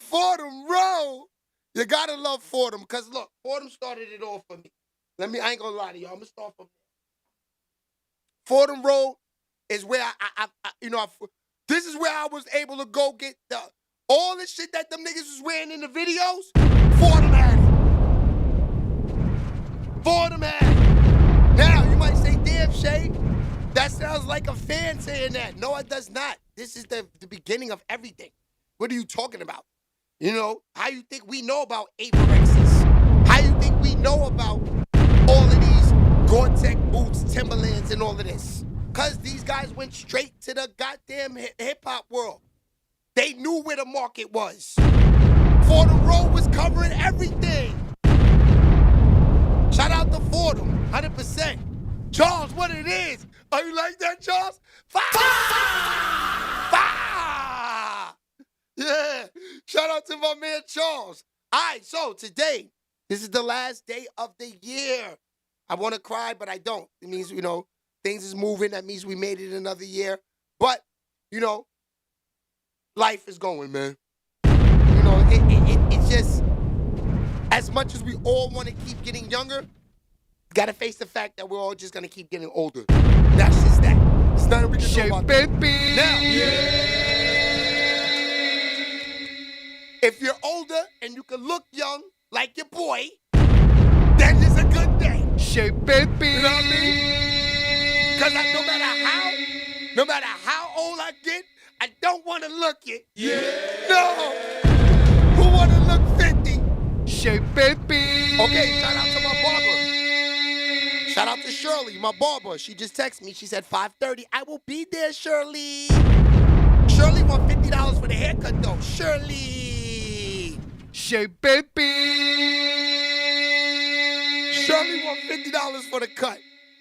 Fordham Road. You gotta love Fordham, because look, Fordham started it all for me. I ain't gonna lie to y'all. I'm gonna start from there. Fordham Road is where this is where I was able to go get all the shit that them niggas was wearing in the videos. Fordham had it. Fordham had it. Now, you might say, damn, Shay, that sounds like a fan saying that. No, it does not. This is the beginning of everything. What are you talking about? You know, how you think we know about Averexes? How you think we know about all of these Gore-Tex boots, Timberlands, and all of this? Because these guys went straight to the goddamn hip-hop world. They knew where the market was. Fordham Road was covering everything. Shout out to Fordham, 100%. Charles, what it is? Are you like that, Charles? Fire! Fire! Yeah. Shout out to my man, Charles. All right, so today, this is the last day of the year. I want to cry, but I don't. It means, you know, things is moving. That means we made it another year. But, you know, life is going, man. You know, it's just, as much as we all want to keep getting younger, got to face the fact that we're all just going to keep getting older. That's just that. It's nothing we can do about that. Now, if you're older and you can look young like your boy, then it's a good day. You know what I mean? Because no matter how old I get, I don't want to look it. Yeah. No. Who want to look 50? Okay, shout out to my barber. Shout out to Shirley, my barber. She just texted me. She said 5:30. I will be there, Shirley. Shirley want $50 for the haircut, though. Shirley. Shirley want $50 for the cut.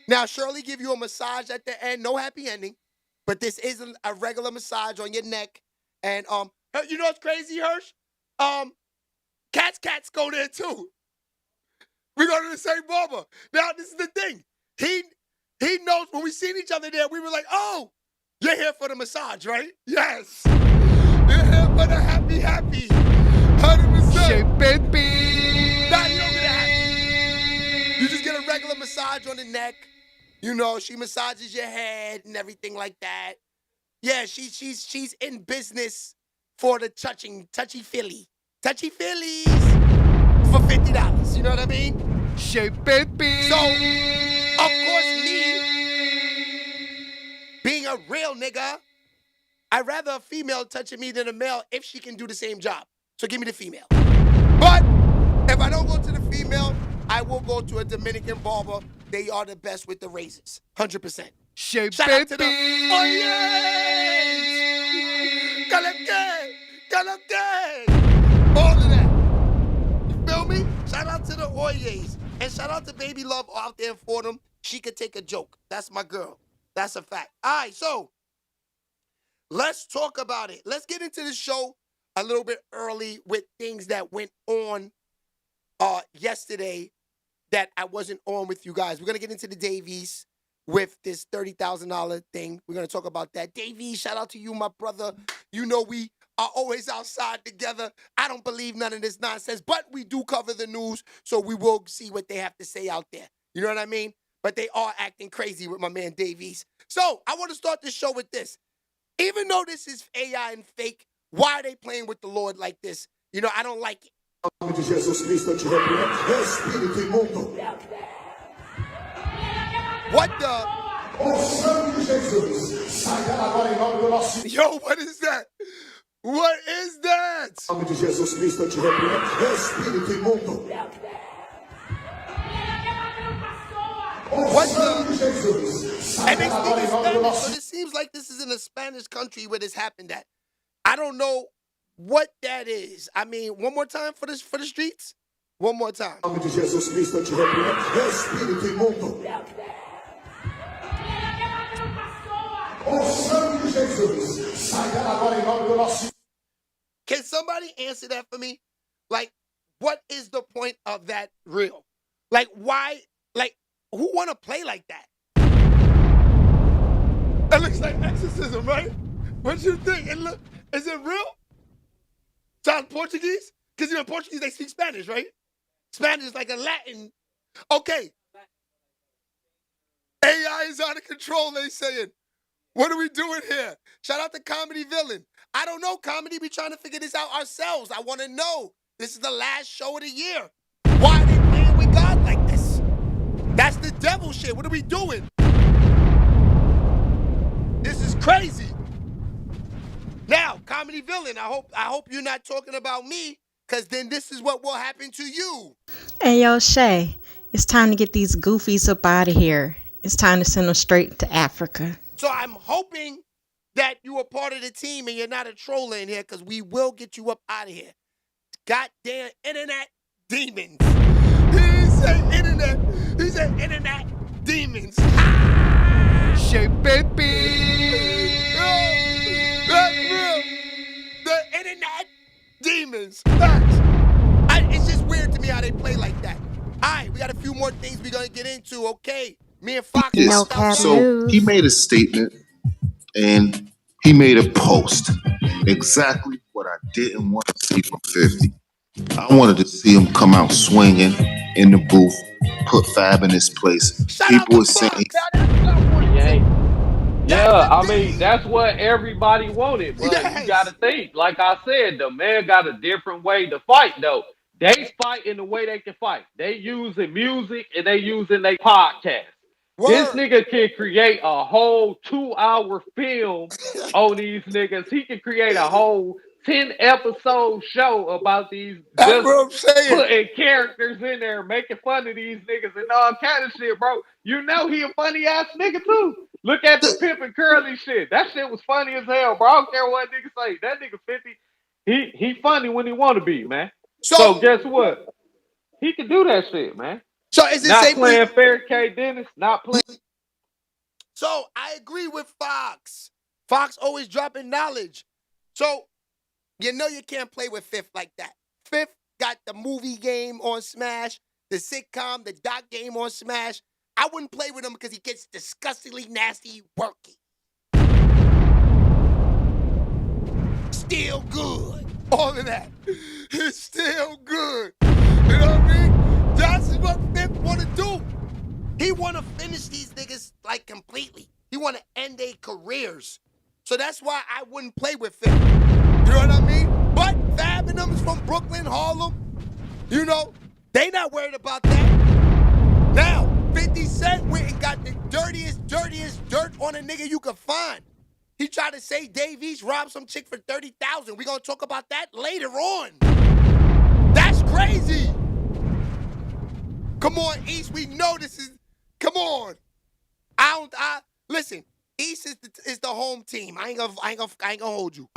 Now, Shirley give you a massage at the end. No happy ending. But this isn't a regular massage on your neck. And you know what's crazy, Hirsch? Cats go there too. We go to the same barber. Now, this is the thing. He knows when we seen each other there, we were like, oh, you're here for the massage, right? Yes. You're here for the happy. 100%. Nah, you don't get a happy. You just get a regular massage on the neck. You know, she massages your head and everything like that. Yeah, she's in business for the touchy-feely. Touchy-feelies for $50. You know what I mean? So, of course, me, being a real nigga, I'd rather a female touching me than a male if she can do the same job. So give me the female. But if I don't go to the female, I will go to a Dominican barber. They are the best with the razors. 100%. Shout out to them. Oh, yes! Calaque! All of that. You feel me? Shout out to the Oyes. And shout out to Baby Love out there in Fordham. She could take a joke. That's my girl. That's a fact. All right, so let's talk about it. Let's get into the show a little bit early with things that went on yesterday that I wasn't on with you guys. We're going to get into the Davies with this $30,000 thing. We're going to talk about that. Davies, shout out to you, my brother. You know we are always outside together. I don't believe none of this nonsense, but we do cover the news, so we will see what they have to say out there. You know what I mean? But they are acting crazy with my man Davies. So I want to start this show with this. Even though this is AI and fake, why are they playing with the Lord like this? You know, I don't like it. What the? Yo, what is that? What is that? What the? And they speak Spanish, so it seems like this is in a Spanish country where this happened at. I don't know what that is. I mean, one more time for the streets? One more time. Can somebody answer that for me? Like, what is the point of that reel? Like, why? Like, who want to play like that? That looks like exorcism, right? What you think? Is it real? Sound Portuguese? Because in Portuguese they speak Spanish, right? Spanish is like a Latin. Okay. AI is out of control, they saying. What are we doing here? Shout out to Comedy Villain. I don't know, Comedy. We trying to figure this out ourselves. I want to know. This is the last show of the year. Why are they playing with God like this? That's the devil shit. What are we doing? This is crazy. Now, Comedy Villain, I hope you're not talking about me, because then this is what will happen to you. Hey, yo, Shay, it's time to get these goofies up out of here. It's time to send them straight to Africa. So I'm hoping that you are part of the team and you're not a troller in here, because we will get you up out of here. Goddamn internet demons. He didn't say internet. He said internet demons. Shay baby. That's real. The internet demons. Facts. It's just weird to me how they play like that. All right, we got a few more things we're going to get into, okay? Me and Fox. No cap So news. he made a statement and he made a post. Exactly what I didn't want to see from 50. I wanted to see him come out swinging in the booth, put Fab in his place. People were saying, Yeah, I mean, that's what everybody wanted. But Yes. you got to think, like I said, the man got a different way to fight, though. They fight in the way they can fight. They using music and they using their podcast. This nigga can create a whole 2-hour film on these niggas. He can create a whole 10-episode show about these, That's what I'm just saying. putting characters in there, making fun of these niggas and all kind of shit, bro. You know he a funny ass nigga too. Look at the Pimp and Curly shit. That shit was funny as hell, bro. I don't care what niggas say. That nigga 50, he funny when he want to be, man. So guess what? He can do that shit, man. So is it Not safe playing Fair K Dennis, not playing. So I agree with Fox. Fox always dropping knowledge. So you know you can't play with Fifth like that. Fifth got the movie game on Smash, the sitcom, the doc game on Smash. I wouldn't play with him because he gets disgustingly nasty worky. Still good. All of that. It's still good. You know what I mean? That's what Fifth want to do. He want to finish these niggas like completely. He want to end their careers. So that's why I wouldn't play with Fifth. You know what I mean? But Fab and them is from Brooklyn, Harlem. You know, they not worried about that. Now, 50 Cent went and got the dirtiest dirt on a nigga you could find. He tried to say Dave East robbed some chick for $30,000. We gonna talk about that later on. That's crazy. Come on, East. We know this is. Come on. Listen. East is the home team. I ain't gonna hold you.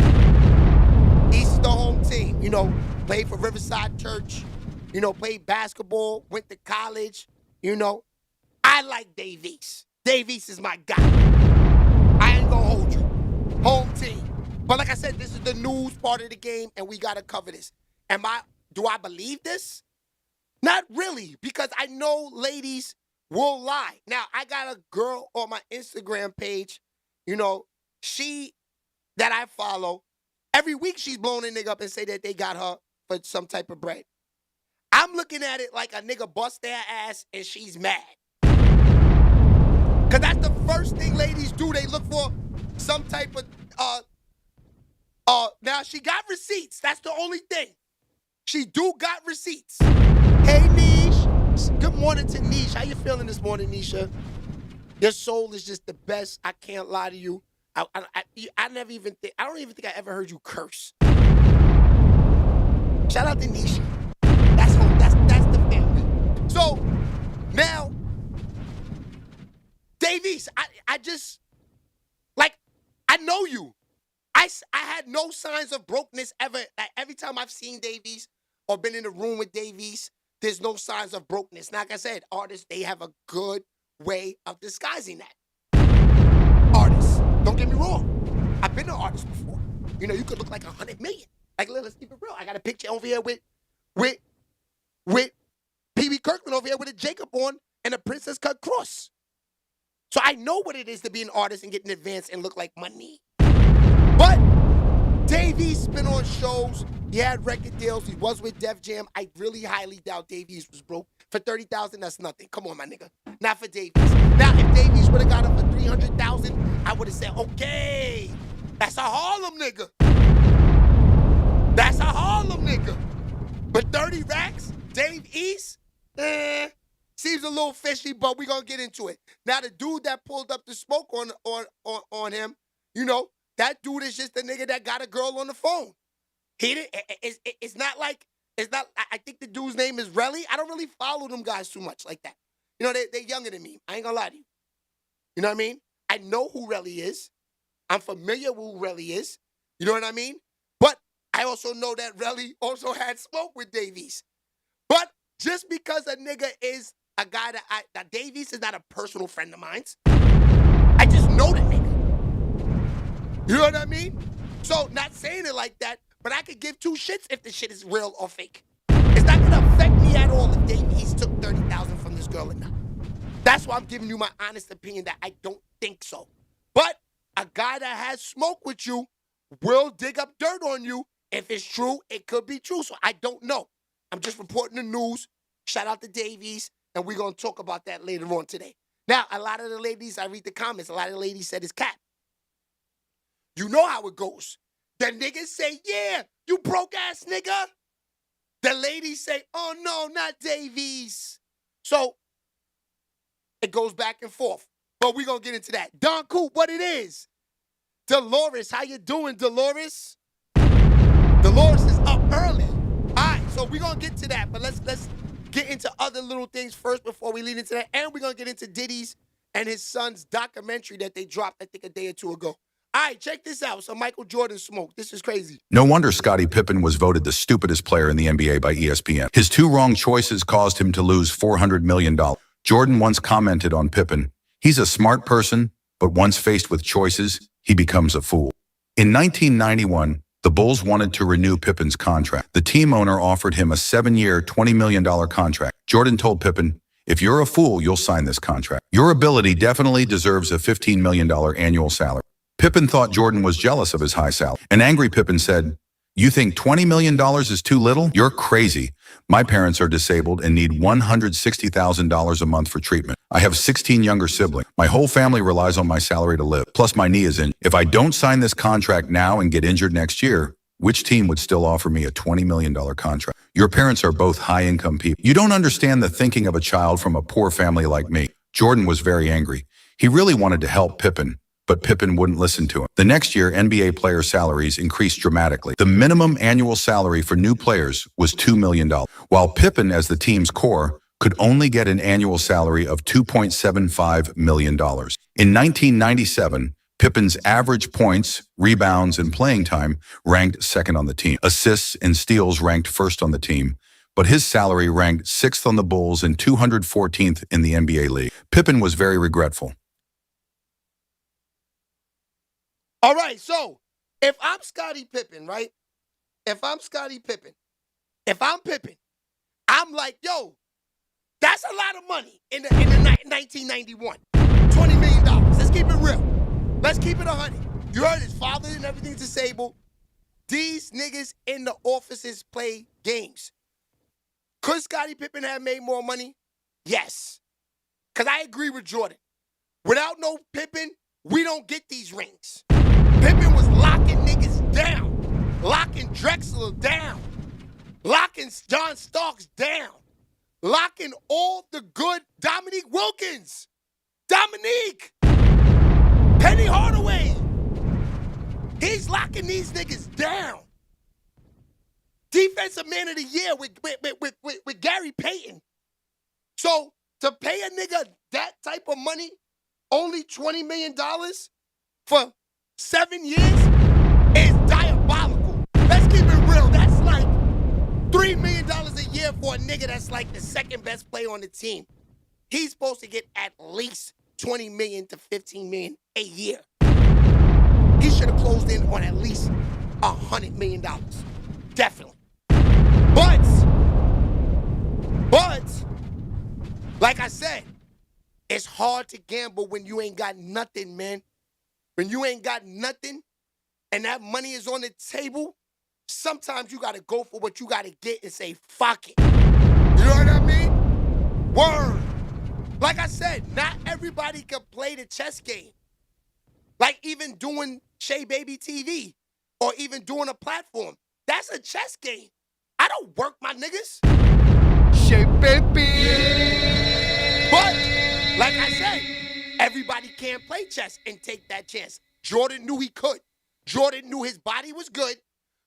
East is the home team. You know, played for Riverside Church. You know, played basketball. Went to college. You know, I like Dave East. Dave East is my guy. I ain't gonna hold you. Home team. But like I said, this is the news part of the game, and we gotta cover this. Do I believe this? Not really, because I know ladies will lie. Now, I got a girl on my Instagram page, you know, that I follow. Every week she's blowing a nigga up and say that they got her for some type of bread. I'm looking at it like a nigga bust their ass and she's mad. Because that's the first thing ladies do. They look for some type of, now she got receipts. That's the only thing. She do got receipts. Hey, Niche. Good morning to Niche. How you feeling this morning, Nisha? Your soul is just the best. I can't lie to you. I don't even think I ever heard you curse. Shout out to Nisha. That's the family. So now, Davies, I just like I know you. I had no signs of brokenness ever. Like every time I've seen Davies or been in the room with Davies, there's no signs of brokenness. Like I said, artists, they have a good way of disguising that. Artists, don't get me wrong. I've been an artist before. You know, you could look like 100 million. Like, let's keep it real. I got a picture over here with Pee-wee Kirkland over here with a Jacob on and a princess cut cross. So I know what it is to be an artist and get an advance and look like money. But Dave Dave East been on shows. He had record deals. He was with Def Jam. I really highly doubt Dave East was broke. For $30,000, that's nothing. Come on, my nigga. Not for Dave East. Now, if Dave East would have got him for $300,000, I would have said, okay, that's a Harlem nigga. That's a Harlem nigga. But 30 racks, Dave East, seems a little fishy, but we're going to get into it. Now, the dude that pulled up the smoke on him, you know, that dude is just the nigga that got a girl on the phone. It's not, I think the dude's name is Relly. I don't really follow them guys too much like that. You know, they're younger than me. I ain't gonna lie to you. You know what I mean? I know who Relly is. I'm familiar with who Relly is. You know what I mean? But I also know that Relly also had smoke with Dave East. But just because a nigga is a guy that Dave East is not a personal friend of mine, I just know the nigga. You know what I mean? So, not saying it like that, but I could give two shits if the shit is real or fake. It's not gonna affect me at all if Dave East took $30,000 from this girl or not. That's why I'm giving you my honest opinion that I don't think so. But a guy that has smoke with you will dig up dirt on you. If it's true, it could be true. So I don't know. I'm just reporting the news. Shout out to Dave East, and we're gonna talk about that later on today. Now, a lot of the ladies, I read the comments, a lot of the ladies said it's cap. You know how it goes. The niggas say, yeah, you broke ass nigga. The ladies say, oh no, not Dave East. So it goes back and forth. But we're going to get into that. Don Coop, what it is. Dolores, how you doing, Dolores? Dolores is up early. All right, so we're going to get to that. But let's get into other little things first before we lead into that. And we're going to get into Diddy's and his son's documentary that they dropped, I think, a day or two ago. All right, check this out. So Michael Jordan smoked. This is crazy. No wonder Scottie Pippen was voted the stupidest player in the NBA by ESPN. His two wrong choices caused him to lose $400 million. Jordan once commented on Pippen, he's a smart person, but once faced with choices, he becomes a fool. In 1991, the Bulls wanted to renew Pippen's contract. The team owner offered him a 7-year, $20 million contract. Jordan told Pippen, if you're a fool, you'll sign this contract. Your ability definitely deserves a $15 million annual salary. Pippen thought Jordan was jealous of his high salary. An angry Pippen said, you think $20 million is too little? You're crazy. My parents are disabled and need $160,000 a month for treatment. I have 16 younger siblings. My whole family relies on my salary to live. Plus my knee is injured. If I don't sign this contract now and get injured next year, which team would still offer me a $20 million contract? Your parents are both high-income people. You don't understand the thinking of a child from a poor family like me. Jordan was very angry. He really wanted to help Pippen, but Pippen wouldn't listen to him. The next year, NBA player salaries increased dramatically. The minimum annual salary for new players was $2 million, while Pippen, as the team's core, could only get an annual salary of $2.75 million. In 1997, Pippen's average points, rebounds, and playing time ranked second on the team. Assists and steals ranked first on the team, but his salary ranked 6th on the Bulls and 214th in the NBA league. Pippen was very regretful. All right, so if I'm Scottie Pippen, right? If I'm Pippen, I'm like, yo, that's a lot of money in the 1991. $20 million. Let's keep it real. Let's keep it 100. You heard his father and everything's disabled. These niggas in the offices play games. Could Scottie Pippen have made more money? Yes. Because I agree with Jordan. Without no Pippen, we don't get these rings. Pippen was locking niggas down, locking Drexler down, locking John Starks down, locking all the good Dominique Wilkins, Dominique, Penny Hardaway. He's locking these niggas down. Defensive Man of the Year with Gary Payton. So to pay a nigga that type of money, only $20 million for 7 years is diabolical. Let's keep it real. That's like $3 million a year for a nigga that's like the second best player on the team. He's supposed to get at least $20 million to $15 million a year. He should have closed in on at least $100 million. Definitely. But, like I said, it's hard to gamble when you ain't got nothing, man. When you ain't got nothing, and that money is on the table, sometimes you got to go for what you got to get and say, fuck it. You know what I mean? Word. Like I said, not everybody can play the chess game. Like even doing SHEABABYTV or even doing a platform. That's a chess game. I don't work my niggas. SHEABABY. But, like I said, everybody can't play chess and take that chance. Jordan knew he could. Jordan knew his body was good.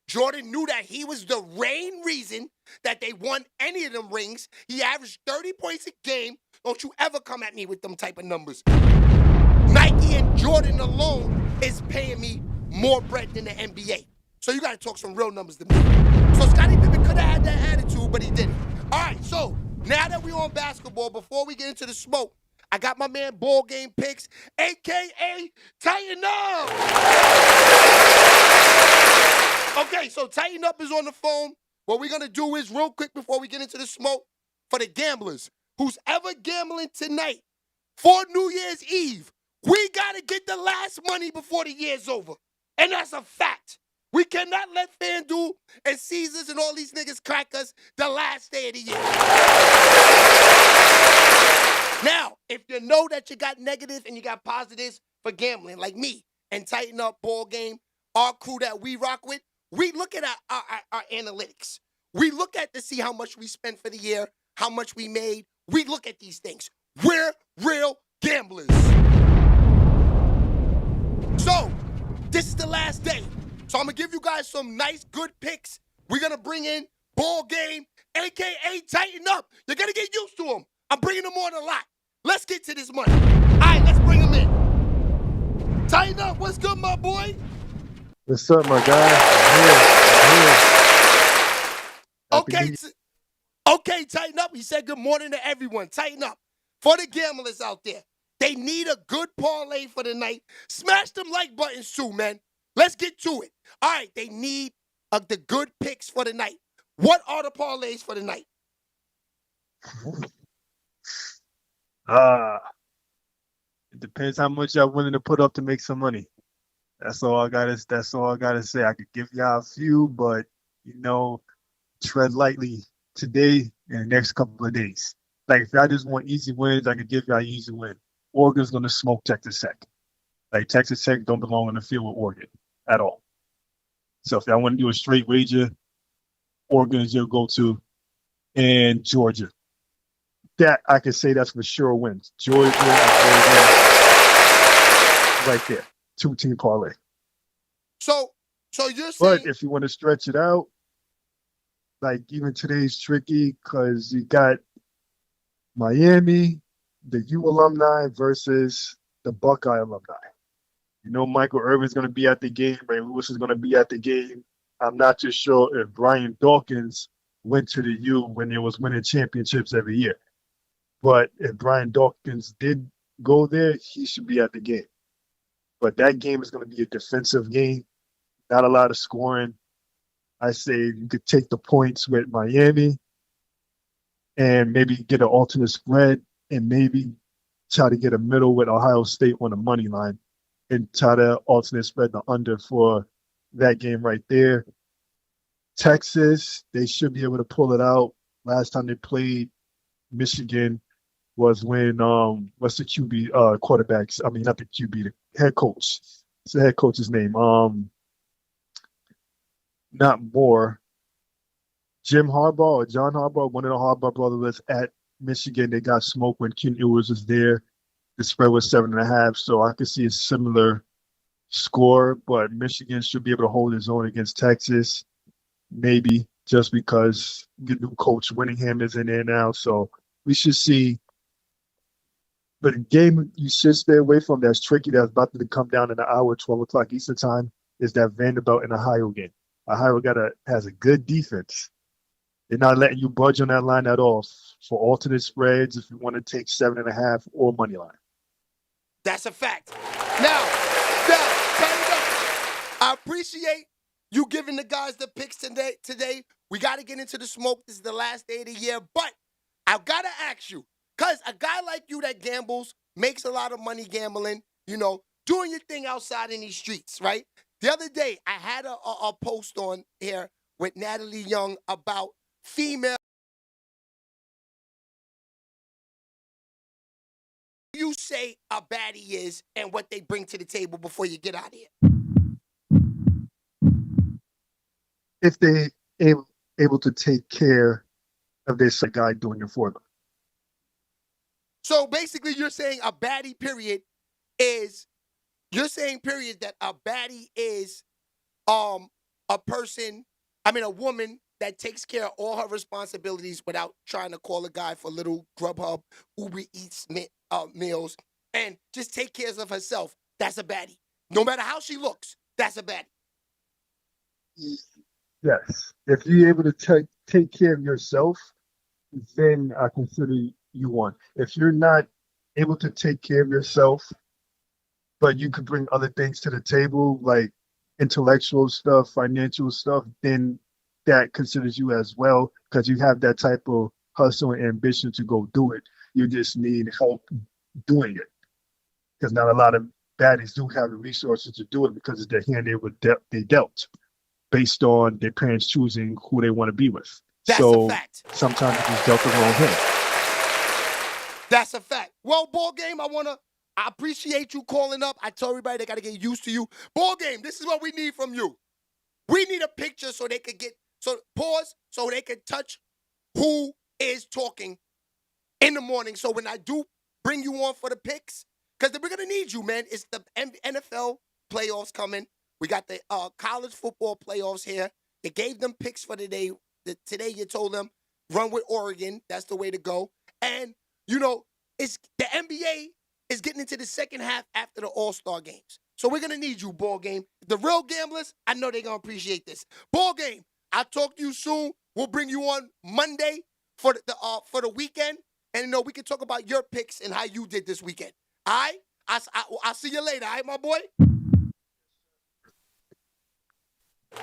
Jordan knew that he was the main reason that they won any of them rings. He averaged 30 points a game. Don't you ever come at me with them type of numbers. Nike and Jordan alone is paying me more bread than the NBA. So you got to talk some real numbers to me. So Scottie Pippen could have had that attitude, but he didn't. All right, so now that we're on basketball, before we get into the smoke, I got my man Ball Game Picks, a.k.a. Tighten Up. Okay, so Tighten Up is on the phone. What we're going to do is, real quick before we get into the smoke, for the gamblers, who's ever gambling tonight for New Year's Eve, we got to get the last money before the year's over. And that's a fact. We cannot let FanDuel and Caesars and all these niggas crack us the last day of the year. Now, if you know that you got negatives and you got positives for gambling, like me and Tighten Up, Ball Game, our crew that we rock with, we look at our analytics. We look at to see how much we spent for the year, how much we made. We look at these things. We're real gamblers. So, this is the last day. So I'm going to give you guys some nice, good picks. We're going to bring in Ball Game, a.k.a. Tighten Up. You're going to get used to them. I'm bringing them on a lot. Let's get to this money. All right, let's bring them in. Tighten Up, what's good, my boy? What's up, my guy? I'm here. Okay, Tighten Up. He said good morning to everyone. Tighten Up. For the gamblers out there, they need a good parlay for the night. Smash them like buttons too, man. Let's get to it. All right, they need the good picks for the night. What are the parlays for the night? It depends how much y'all willing to put up to make some money. That's all I gotta say. I could give y'all a few, but tread lightly today and the next couple of days. Like if y'all just want easy wins, I could give y'all an easy win. Oregon's gonna smoke Texas Tech. Like Texas Tech don't belong on the field with Oregon at all. So if y'all want to do a straight wager, Oregon is your go-to, and Georgia. That I can say that's for sure wins. Georgia and Oregon, right there, 2-team parlay. So you're saying, but if you want to stretch it out, like even today's tricky because you got Miami, the U alumni versus the Buckeye alumni. Michael Irvin's going to be at the game. Ray Lewis is going to be at the game. I'm not too sure if Brian Dawkins went to the U when it was winning championships every year. But if Brian Dawkins did go there, he should be at the game. But that game is going to be a defensive game, not a lot of scoring. I say you could take the points with Miami and maybe get an alternate spread and maybe try to get a middle with Ohio State on the money line and try to alternate spread the under for that game right there. Texas, they should be able to pull it out. Last time they played Michigan was when what's the QB quarterbacks? I mean, not the QB, the head coach. What's the head coach's name? Not Moore. Jim Harbaugh or John Harbaugh, one of the Harbaugh brothers at Michigan. They got smoked when Ken Ewers was there. The spread was 7.5, so I could see a similar score, but Michigan should be able to hold his own against Texas, maybe just because the new coach Winningham is in there now. So we should see. But a game you should stay away from that's tricky, that's about to come down in an hour, 12 o'clock Eastern time, is that Vanderbilt and Ohio game. Ohio has a good defense. They're not letting you budge on that line at all for alternate spreads if you want to take 7.5 or money line. That's a fact. Now, I appreciate you giving the guys the picks today. We got to get into the smoke. This is the last day of the year. But I've got to ask you, because a guy like you that gambles, makes a lot of money gambling, doing your thing outside in these streets, right? The other day, I had a post on here with Natalie Young about female. You say a baddie is and what they bring to the table before you get out of here. If they able to take care of their guy doing it for them. So basically, you're saying a baddie period is, you're saying period that a baddie is a woman that takes care of all her responsibilities without trying to call a guy for little Grubhub, Uber Eats meals, and just take care of herself. That's a baddie. No matter how she looks, that's a baddie. Yes. If you're able to take care of yourself, then I consider you one. If you're not able to take care of yourself, but you could bring other things to the table, like intellectual stuff, financial stuff, then that considers you as well, because you have that type of hustle and ambition to go do it. You just need help doing it, because not a lot of baddies do have the resources to do it because it's the hand they dealt based on their parents choosing who they want to be with. That's so a fact. Sometimes you just dealt the wrong hand. That's a fact. Well, Ball Game, I appreciate you calling up. I tell everybody they got to get used to you. Ball Game, this is what we need from you. We need a picture so they could so they could touch who is talking in the morning. So when I do bring you on for the picks, because we're going to need you, man. It's the NFL playoffs coming. We got the college football playoffs here. They gave them picks for today. Today you told them, run with Oregon. That's the way to go. And, it's the NBA is getting into the second half after the All-Star games. So we're going to need you, Ball Game. The real gamblers, I know they're going to appreciate this. Ball Game, I'll talk to you soon. We'll bring you on Monday for the weekend. And, we can talk about your picks and how you did this weekend. All right? I'll see you later. All right, my boy? Ball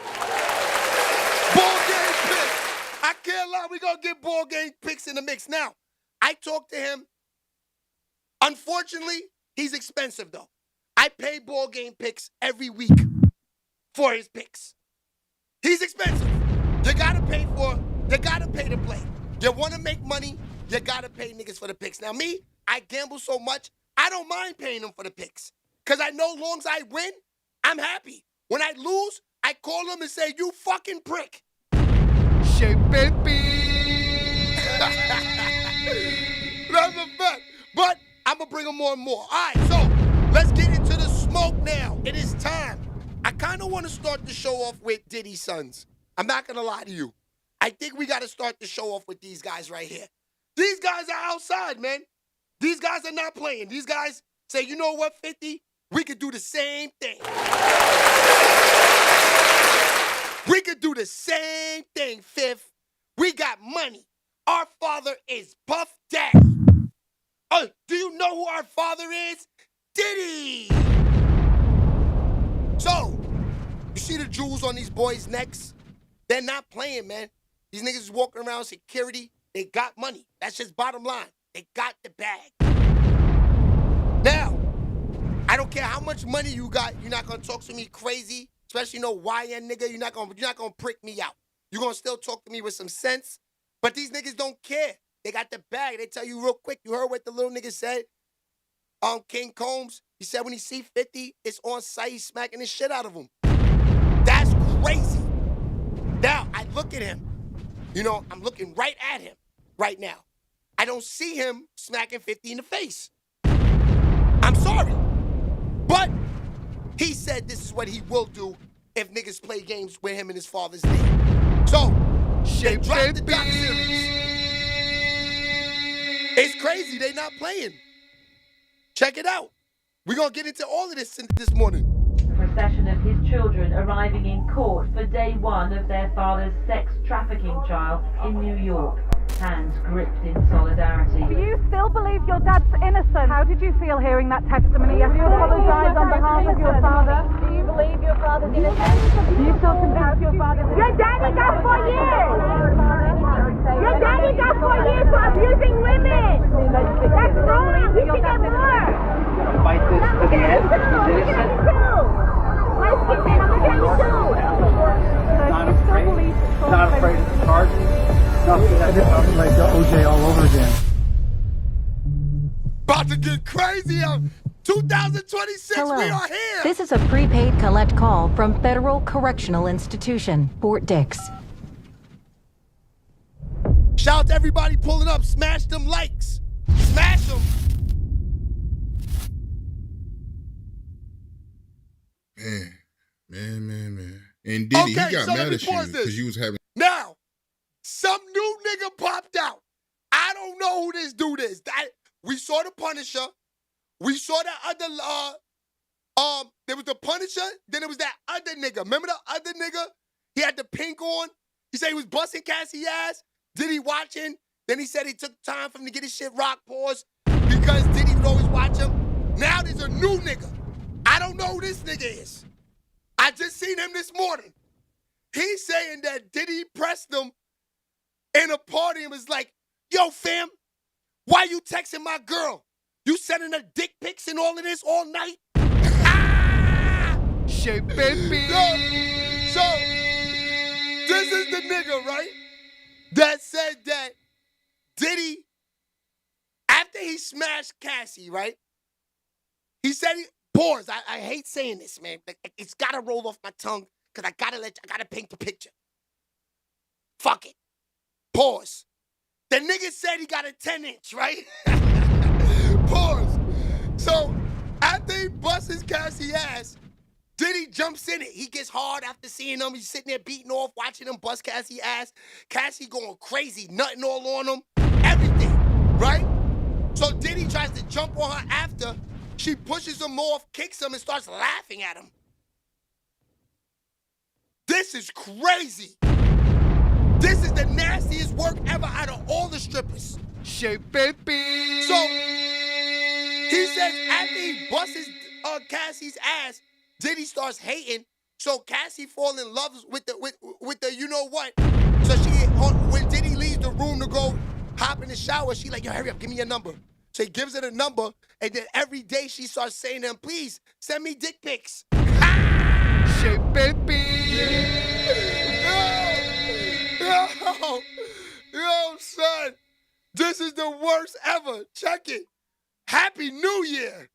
Game picks. I can't lie. We're going to get Ball Game picks in the mix. Now, I talked to him. Unfortunately, he's expensive, though. I pay Ball Game picks every week for his picks. He's expensive. You got to pay to play. You want to make money, you got to pay niggas for the picks. Now, me, I gamble so much, I don't mind paying them for the picks. Because I know long as I win, I'm happy. When I lose, I call them and say, you fucking prick. SHEABABY. That's a fact. But I'm going to bring them more and more. All right, so let's get into the smoke now. It is time. I kind of want to start the show off with Diddy's sons. I'm not going to lie to you. I think we got to start the show off with these guys right here. These guys are outside, man. These guys are not playing. These guys say, you know what, 50? We could do the same thing. We could do the same thing, Fifth. We got money. Our father is Puff Daddy. Oh, do you know who our father is? Diddy. So, you see the jewels on these boys' necks? They're not playing, man. These niggas is walking around security. They got money. That's just bottom line. They got the bag. Now, I don't care how much money you got. You're not gonna talk to me crazy, especially YN nigga. You're not gonna prick me out. You're gonna still talk to me with some sense. But these niggas don't care. They got the bag. They tell you real quick. You heard what the little nigga said? King Combs. He said when he see 50, it's on site. He's smacking the shit out of him. That's crazy. Now I look at him. I'm looking right at him right now. I don't see him smacking 50 in the face. I'm sorry. But he said this is what he will do if niggas play games with him and his father's name. So, they dropped the doc series. It's crazy. They not playing. Check it out. We're going to get into all of this this morning. Procession of his children arriving in court for day one of their father's sex trafficking trial in New York. Hands gripped in solidarity. Do you still believe your dad's innocent? How did you feel hearing that testimony yesterday? Do you apologize on behalf of your father? Do you believe your father's innocent? Do you still convinced your father's innocent? Your daddy got 4 years! Your daddy got 4 years for abusing women! That's wrong! He should get more! Fight this to the end. He's innocent. Let's get crazy. 2026, Hello. we are here. This is a prepaid collect call from Federal Correctional Institution, Fort Dix. Shout out to everybody pulling up. Smash them likes. Smash them. Man. And Diddy, Okay, he got so let mad me at you pause this. because you was having. Now, some new nigga popped out. I don't know who this dude is. We saw the Punisher. We saw that other, there was the Punisher, then there was that other nigga. Remember the other nigga? He had the pink on. He said he was busting Cassie ass. Diddy watching. Then he said he took time for him to get his shit rock pause because Diddy would always watch him. Now there's a new nigga. I don't know who this nigga is. I just seen him this morning. He's saying that Diddy pressed him in a party and was like, yo, fam, why you texting my girl? You sending her dick pics and all of this all night? Shit, baby. So, this is the nigga, right? That said that Diddy, after he smashed Cassie, right? He said pause. I hate saying this, man. It's gotta roll off my tongue because I gotta paint the picture. Fuck it. Pause. The nigga said he got a 10-inch, right? Pause. So, after he busts Cassie ass, Diddy jumps in it. He gets hard after seeing him. He's sitting there beating off, watching him bust Cassie ass. Cassie going crazy, nutting all on him. Everything, right? So Diddy tries to jump on her after. She pushes him off, kicks him, and starts laughing at him. This is crazy. This is the nastiest work ever out of all the strippers. Shit, baby. So, he says after he busts Cassie's ass, Diddy starts hating. So Cassie falls in love with the you know what. So when Diddy leaves the room to go hop in the shower, she like, yo, hurry up, give me your number. So he gives her the number, and then every day she starts saying to him, please, send me dick pics. Shit, baby. Yo, son, this is the worst ever. Check it. Happy New Year.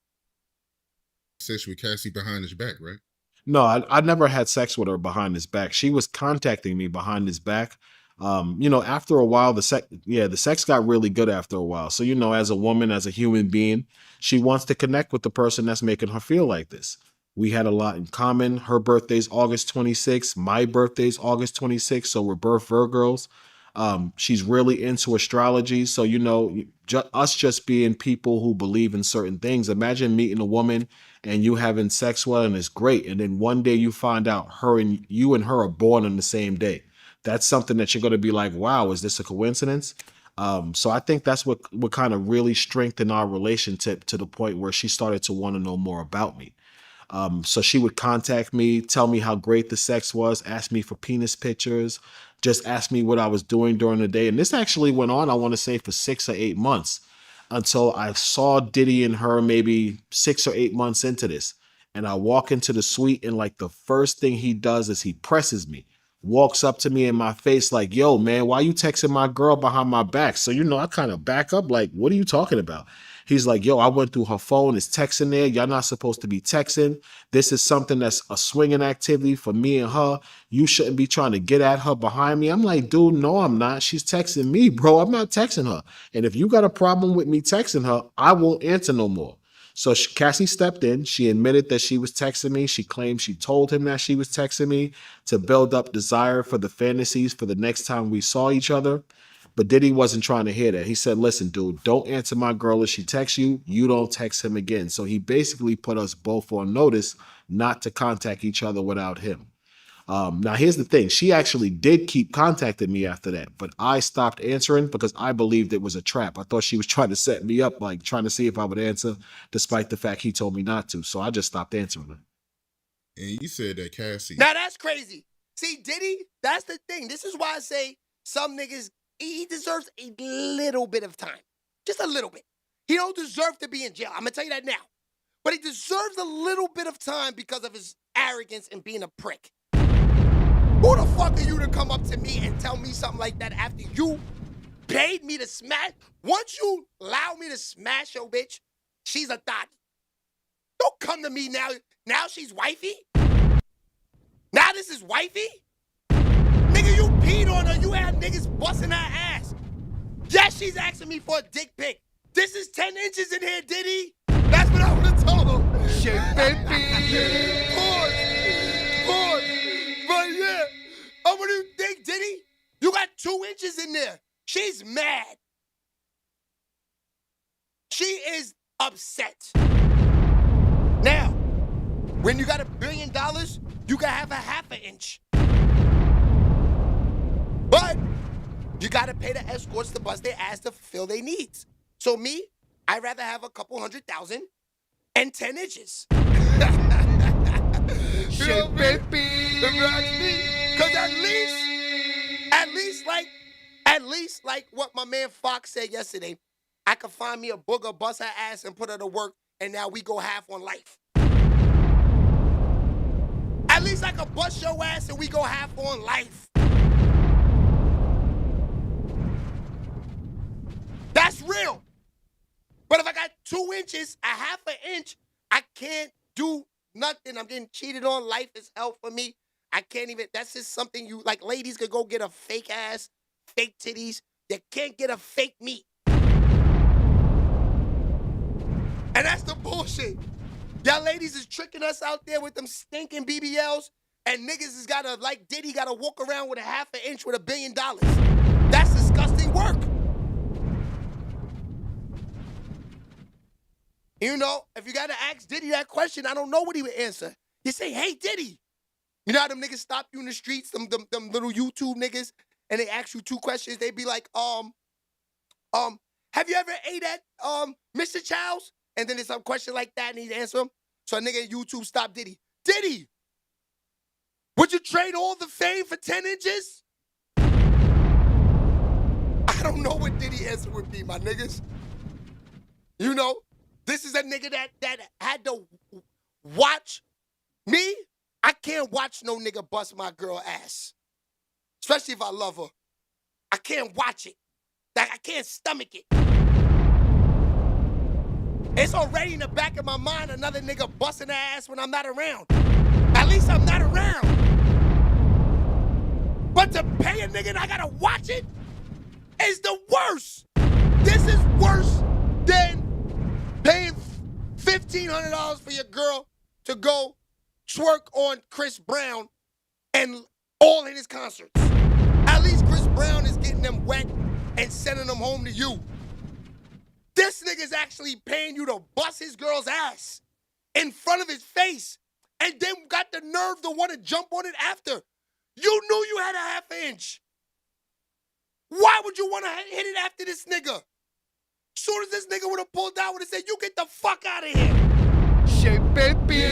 Sex with Cassie behind his back, right? No, I never had sex with her behind his back. She was contacting me behind his back. After a while, the sex got really good after a while. So, as a woman, as a human being, she wants to connect with the person that's making her feel like this. We had a lot in common. Her birthday's August 26th. My birthday's August 26th. So we're both Virgos. She's really into astrology. So, us just being people who believe in certain things. Imagine meeting a woman and you having sex with her and it's great. And then one day you find out you and her are born on the same day. That's something that you're going to be like, wow, is this a coincidence? So I think that's what kind of really strengthened our relationship to the point where she started to want to know more about me. So she would contact me, tell me how great the sex was, ask me for penis pictures, just ask me what I was doing during the day. And this actually went on, I want to say, for 6 or 8 months until I saw Diddy and her maybe 6 or 8 months into this. And I walk into the suite and like the first thing he does is he presses me, walks up to me in my face like, yo, man, why you texting my girl behind my back? So, I kind of back up like, what are you talking about? He's like, yo, I went through her phone. It's texting there. Y'all not supposed to be texting. This is something that's a swinging activity for me and her. You shouldn't be trying to get at her behind me. I'm like, dude, no, I'm not. She's texting me, bro. I'm not texting her. And if you got a problem with me texting her, I won't answer no more. So Cassie stepped in. She admitted that she was texting me. She claimed she told him that she was texting me to build up desire for the fantasies for the next time we saw each other. But Diddy wasn't trying to hear that. He said, listen, dude, don't answer my girl if she texts you. You don't text him again. So he basically put us both on notice not to contact each other without him. Now, here's the thing. She actually did keep contacting me after that, but I stopped answering because I believed it was a trap. I thought she was trying to set me up, like trying to see if I would answer, despite the fact he told me not to. So I just stopped answering her. And you said that Cassie. Now, that's crazy. See, Diddy, that's the thing. This is why I say some niggas, he deserves a little bit of time. Just a little bit. He don't deserve to be in jail. I'm going to tell you that now. But he deserves a little bit of time because of his arrogance and being a prick. Who the fuck are you to come up to me and tell me something like that after you paid me to smash? Once you allow me to smash your bitch, She's a thotty. Don't come to me now. Now she's wifey? Now this is wifey? Nigga, you peed on her. You had niggas busting her ass. Yes, she's asking me for a dick pic. This is 10 inches in here, Diddy. That's what I would have told him. Pause. But yeah, what do you think, Diddy? You got 2 inches in there. She's mad. She is upset. Now, when you got $1 billion, you can have a ½ inch. But you gotta pay the escorts to bust their ass to fulfill their needs. So me, I'd rather have a couple 100,000 and 10 inches. Shit, baby. Because at least like what my man Fox said yesterday, I could find me a booger, bust her ass, and put her to work, and now we go half on life. At least I could bust your ass and we go half on life. That's real. But if I got 2 inches, a ½ inch, I can't do nothing. I'm getting cheated on. Life is hell for me. I can't even, that's just something you, like ladies could go get a fake ass, fake titties. You can't get a fake meat. And that's the bullshit. Y'all ladies is tricking us out there with them stinking BBLs, and niggas is gotta, like Diddy, gotta walk around with a ½ inch with $1 billion. That's disgusting work. You know, if you gotta ask Diddy that question, I don't know what he would answer. You say, hey, Diddy. You know how them niggas stop you in the streets, them little YouTube niggas, and they ask you 2 questions. They be like, have you ever ate at Mr. Chow's? And then there's some question like that, and he'd answer them. So a nigga at YouTube stopped Diddy. Diddy, would you trade all the fame for 10 inches? I don't know what Diddy answer would be, my niggas. You know, this is a nigga that had to watch me. I can't watch no nigga bust my girl ass. Especially if I love her. I can't watch it. Like, I can't stomach it. It's already in the back of my mind, another nigga busting her ass when I'm not around. At least I'm not around. But to pay a nigga and I gotta watch it is the worst. This is worse than paying $1,500 for your girl to go twerk on Chris Brown and all in his concerts. At least Chris Brown is getting them wet and sending them home to you. This nigga's actually paying you to bust his girl's ass in front of his face and then got the nerve to want to jump on it after. You knew you had a ½ inch. Why would you want to hit it after this nigga? Soon as this nigga would have pulled out, would have said, you get the fuck out of here. Shit, baby.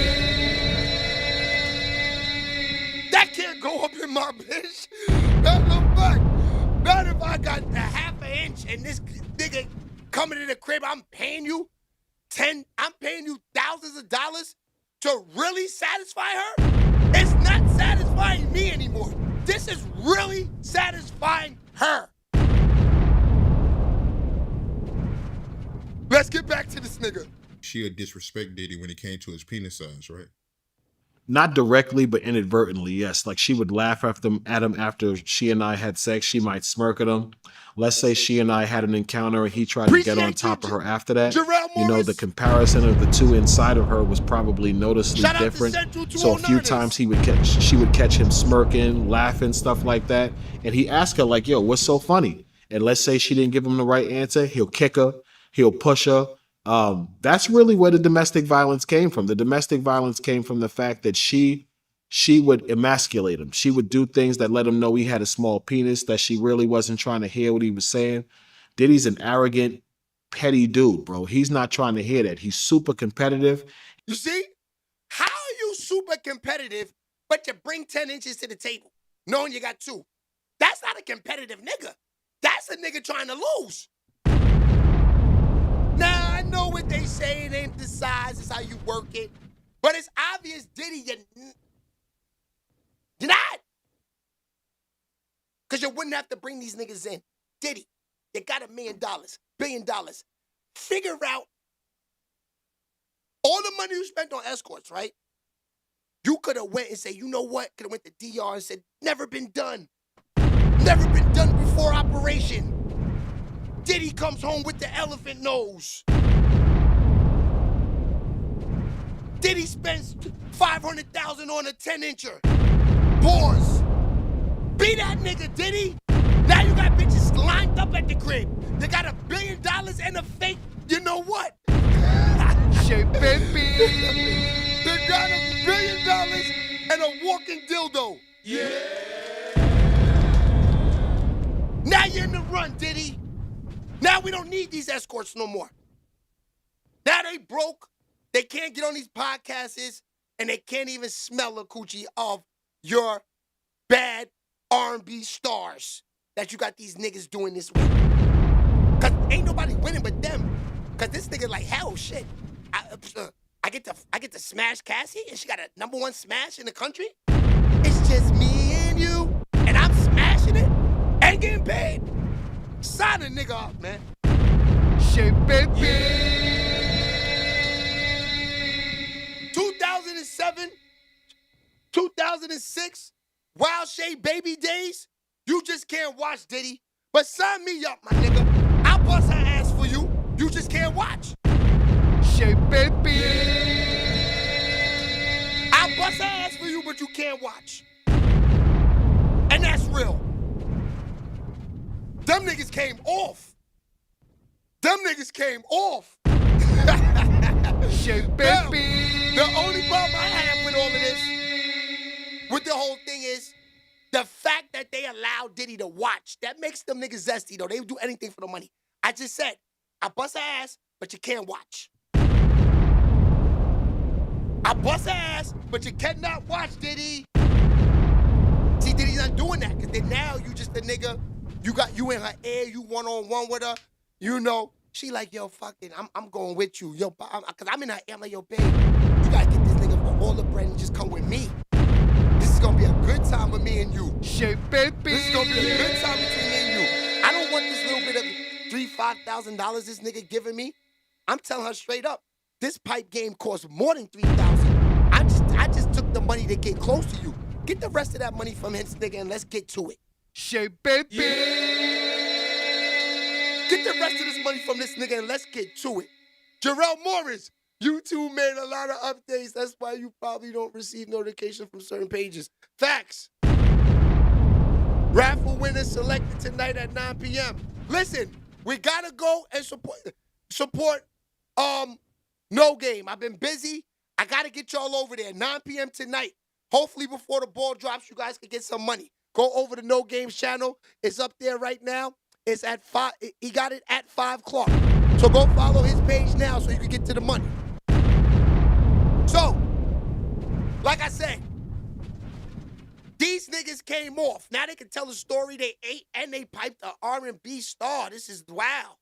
That can't go up in my bitch. That's a fact. Not if I got a ½ inch and this nigga coming to the crib, I'm paying you thousands of dollars to really satisfy her? It's not satisfying me anymore. This is really satisfying her. Let's get back to this nigga. She'll disrespect Diddy when it came to his penis size, right? Not directly, but inadvertently, yes. Like she would laugh at him after she and I had sex. She might smirk at him. Let's say she and I had an encounter and he tried to get on top of her after that. You know, the comparison of the two inside of her was probably noticeably different. So a few times she would catch him smirking, laughing, stuff like that. And he asked her like, yo, what's so funny? And let's say she didn't give him the right answer. He'll kick her. He'll push her. That's really where the domestic violence came from. The domestic violence came from the fact that she would emasculate him. She would do things that let him know he had a small penis, that she really wasn't trying to hear what he was saying. Diddy's an arrogant, petty dude, bro. He's not trying to hear that. He's super competitive. You see? How are you super competitive, but you bring 10 inches to the table, knowing you got 2? That's not a competitive nigga. That's a nigga trying to lose. Now, I know what they say, it ain't the size, it's how you work it. But it's obvious, Diddy, you're not. Because you wouldn't have to bring these niggas in. Diddy, you got $1 million, $1 billion. Figure out all the money you spent on escorts, right? You could have went and said, you know what? Could have went to DR and said, never been done. Never been done before operation. Diddy comes home with the elephant nose. Diddy spends $500,000 on a 10-incher. Pause. Be that nigga, Diddy. Now you got bitches lined up at the crib. They got $1 billion and a fake, you know what? Shit, baby. They got $1 billion and a walking dildo. Yeah. Now you're in the run, Diddy. Now we don't need these escorts no more. Now they broke. They can't get on these podcasts, and they can't even smell the coochie of your bad R&B stars that you got these niggas doing this with. Cause ain't nobody winning but them. Cause this nigga like, hell, shit. I get to smash Cassie, and she got a #1 smash in the country. It's just me and you, and I'm smashing it and getting paid. Sign a nigga up, man. Shit, baby. Yeah. 2007, 2006, Wild Shade Baby days, you just can't watch, Diddy. But sign me up, my nigga. I'll bust her ass for you. You just can't watch. Shit, baby. I'll bust her ass for you, but you can't watch. And that's real. Them niggas came off. Them niggas came off. Shit, baby. The only problem I have with all of this, with the whole thing is, the fact that they allow Diddy to watch, that makes them niggas zesty, though. They would do anything for the money. I just said, I bust her ass, but you can't watch. I bust her ass, but you cannot watch, Diddy. See, Diddy's not doing that, because then now you just a nigga, you in her ear, you one-on-one with her, you know. She like, yo, fuck it, I'm going with you. Yo, because I'm in her ear, I'm like, yo, babe, you gotta get this nigga for all the bread and just come with me. This is gonna be a good time with me and you. Shit, baby. This is gonna be a good time between me and you. I don't want this little bit of $3,000-$5,000 this nigga giving me. I'm telling her straight up, this pipe game costs more than $3,000. I just took the money to get close to you. Get the rest of that money from his nigga and let's get to it. Shit, baby. Yeah. Get the rest of this money from this nigga and let's get to it. Jarrell Morris, you two made a lot of updates. That's why you probably don't receive notification from certain pages. Facts. Raffle winner selected tonight at 9 p.m. Listen, we gotta go and support No Game. I've been busy. I gotta get y'all over there. 9 p.m. tonight. Hopefully before the ball drops, you guys can get some money. Go over to No Game's channel. It's up there right now. It's at 5. He got it at 5 o'clock. So go follow his page now so you can get to the money. So, like I said, these niggas came off. Now they can tell a story they ate and they piped an R&B star. This is wow.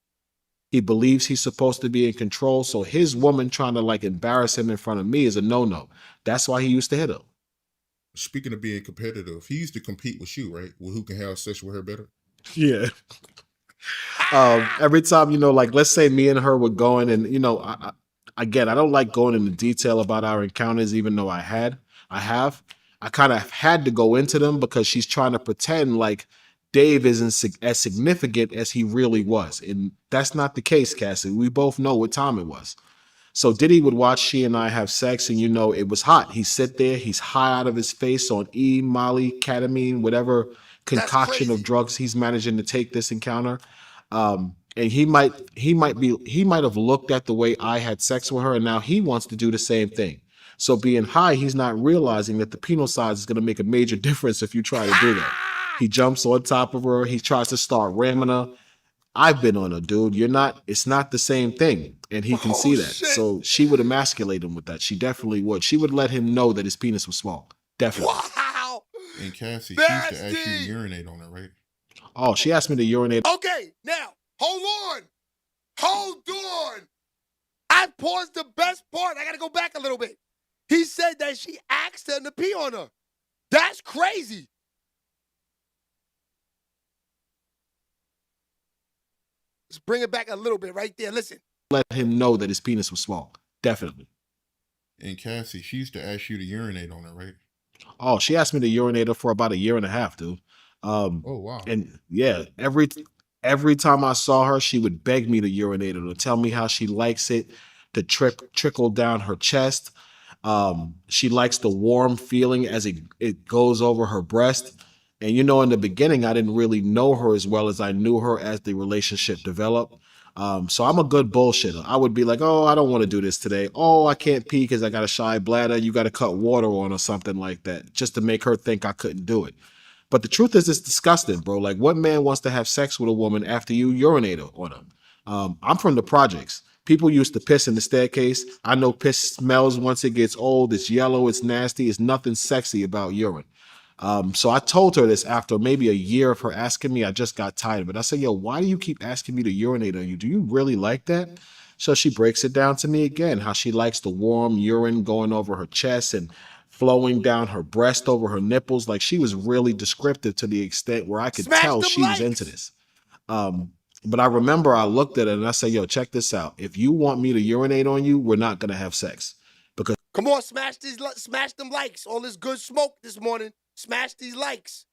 He believes he's supposed to be in control, so his woman trying to like embarrass him in front of me is a no-no. That's why he used to hit her. Speaking of being competitive, he used to compete with you, right? With who can have sex with her better? Yeah. Every time, you know, like let's say me and her were going, and you know, I don't like going into detail about our encounters, even though I have. I kind of had to go into them because she's trying to pretend like Dave isn't as significant as he really was. And that's not the case, Cassie. We both know what time it was. So Diddy would watch she and I have sex, and you know, it was hot. He'd sit there, he's high out of his face on E, Molly, ketamine, whatever concoction of drugs he's managing to take this encounter. And he might have looked at the way I had sex with her, and now he wants to do the same thing. So being high, he's not realizing that the penal size is going to make a major difference if you try to do that. He jumps on top of her. He tries to start ramming her. I've been on her, dude. It's not the same thing. And he can see that. Shit. So she would emasculate him with that. She definitely would. She would let him know that his penis was small. Definitely. Wow. And Cassie, she used to ask you to urinate on her, right? Oh, she asked me to urinate. Okay, now, hold on. I paused the best part. I got to go back a little bit. He said that she asked him to pee on her. That's crazy. Let's bring it back a little bit right there. Listen. Let him know that his penis was small. Definitely. And Cassie, she used to ask you to urinate on her, right? Oh, she asked me to urinate her for about a year and a half, dude. Oh wow. And yeah, every time I saw her, she would beg me to urinate her, to tell me how she likes it to trickle down her chest. She likes the warm feeling as it goes over her breast. And you know, in the beginning, I didn't really know her as well as I knew her as the relationship developed. So I'm a good bullshitter. I would be like, oh, I don't want to do this today. Oh, I can't pee because I got a shy bladder. You got to cut water on or something like that, just to make her think I couldn't do it. But the truth is, it's disgusting, bro. Like, what man wants to have sex with a woman after you urinate on them? I'm from the projects. People used to piss in the staircase. I know piss smells once it gets old. It's yellow. It's nasty. It's nothing sexy about urine. So I told her this after maybe a year of her asking me. I just got tired of it. I said, yo, why do you keep asking me to urinate on you? Do you really like that? So she breaks it down to me again, how she likes the warm urine going over her chest and flowing down her breast over her nipples. Like, she was really descriptive to the extent where I could tell she was into this. But I remember I looked at it and I said, yo, check this out. If you want me to urinate on you, we're not going to have sex. Because Come on, smash them likes. All this good smoke this morning. Smash these likes.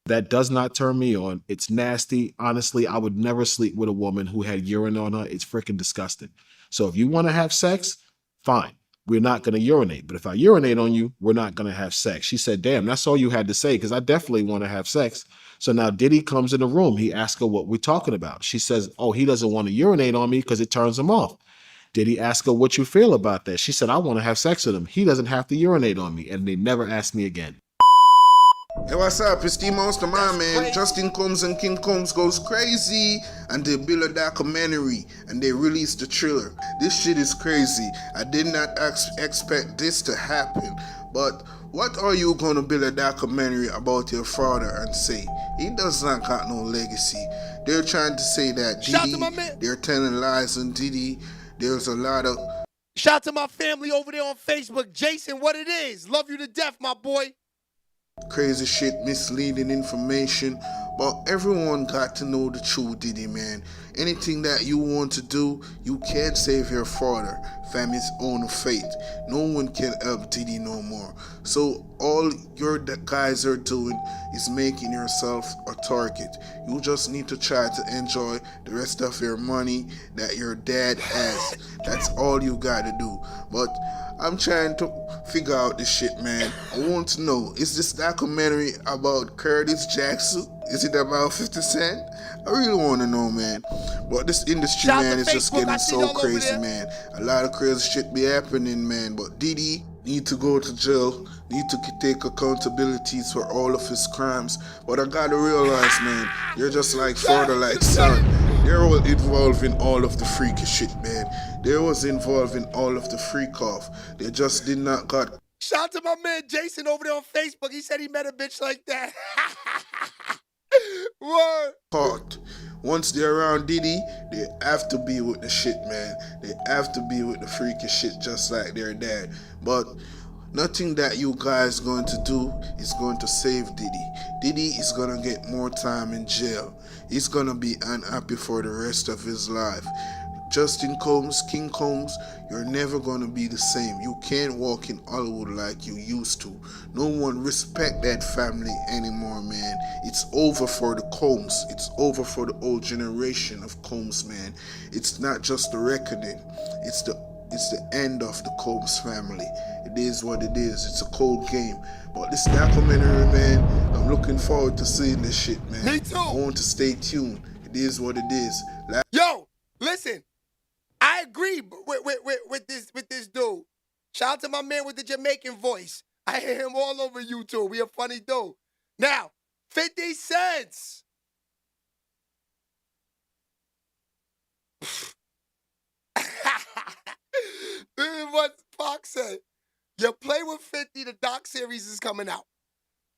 that does not turn me on. It's nasty. Honestly, I would never sleep with a woman who had urine on her. It's freaking disgusting. So if you want to have sex, fine. We're not going to urinate. But if I urinate on you, we're not going to have sex. She said, damn, that's all you had to say, because I definitely want to have sex. So now Diddy comes in the room. He asks her what we're talking about. She says, oh, he doesn't want to urinate on me because it turns him off. Diddy asked her what you feel about that. She said, I want to have sex with him. He doesn't have to urinate on me. And they never asked me again. Hey, what's up? It's the Monster Man. Justin Combs and King Combs goes crazy, and they build a documentary and they released the trailer. This shit is crazy. I did not expect this to happen. But what are you gonna build a documentary about your father and say? He does not got no legacy. They're trying to say that Diddy, they're telling lies on Diddy. There's a lot of... Shout to my family over there on Facebook. Jason, what it is. Love you to death, my boy. Crazy shit, misleading information, but everyone got to know the truth, Diddy, man. Anything that you want to do, you can't save your father. Family's own fate. No one can help Diddy no more. So all your guys are doing is making yourself a target. You just need to try to enjoy the rest of your money that your dad has. That's all you gotta do. But I'm trying to figure out this shit, man. I want to know, is this documentary about Curtis Jackson? Is it about 50 Cent? I really want to know, man. But this industry, man, is just getting so crazy, man. A lot of crazy shit be happening, man. But Diddy need to go to jail, need to take accountabilities for all of his crimes. But I gotta realize, man, you're just like father, like son. They were involved in all of the freaky shit, man. They was involved in all of the freak off. They just did not got... Shout to my man Jason over there on Facebook. He said he met a bitch like that. Word. Caught. Once they're around Diddy, they have to be with the shit, man. They have to be with the freaky shit just like their dad. But nothing that you guys going to do is going to save Diddy. Diddy is going to get more time in jail. He's going to be unhappy for the rest of his life. Justin Combs, King Combs, you're never gonna be the same. You can't walk in Hollywood like you used to. No one respect that family anymore, man. It's over for the Combs. It's over for the old generation of Combs, man. It's not just the reckoning. It's the end of the Combs family. It is what it is. It's a cold game. But this documentary, man, I'm looking forward to seeing this shit, man. Me too. I want to stay tuned. It is what it is. Yo, listen. I agree with this dude. Shout out to my man with the Jamaican voice. I hear him all over YouTube. He a funny dude. Now, 50 cents. This is what Pac said. You play with 50, the doc series is coming out.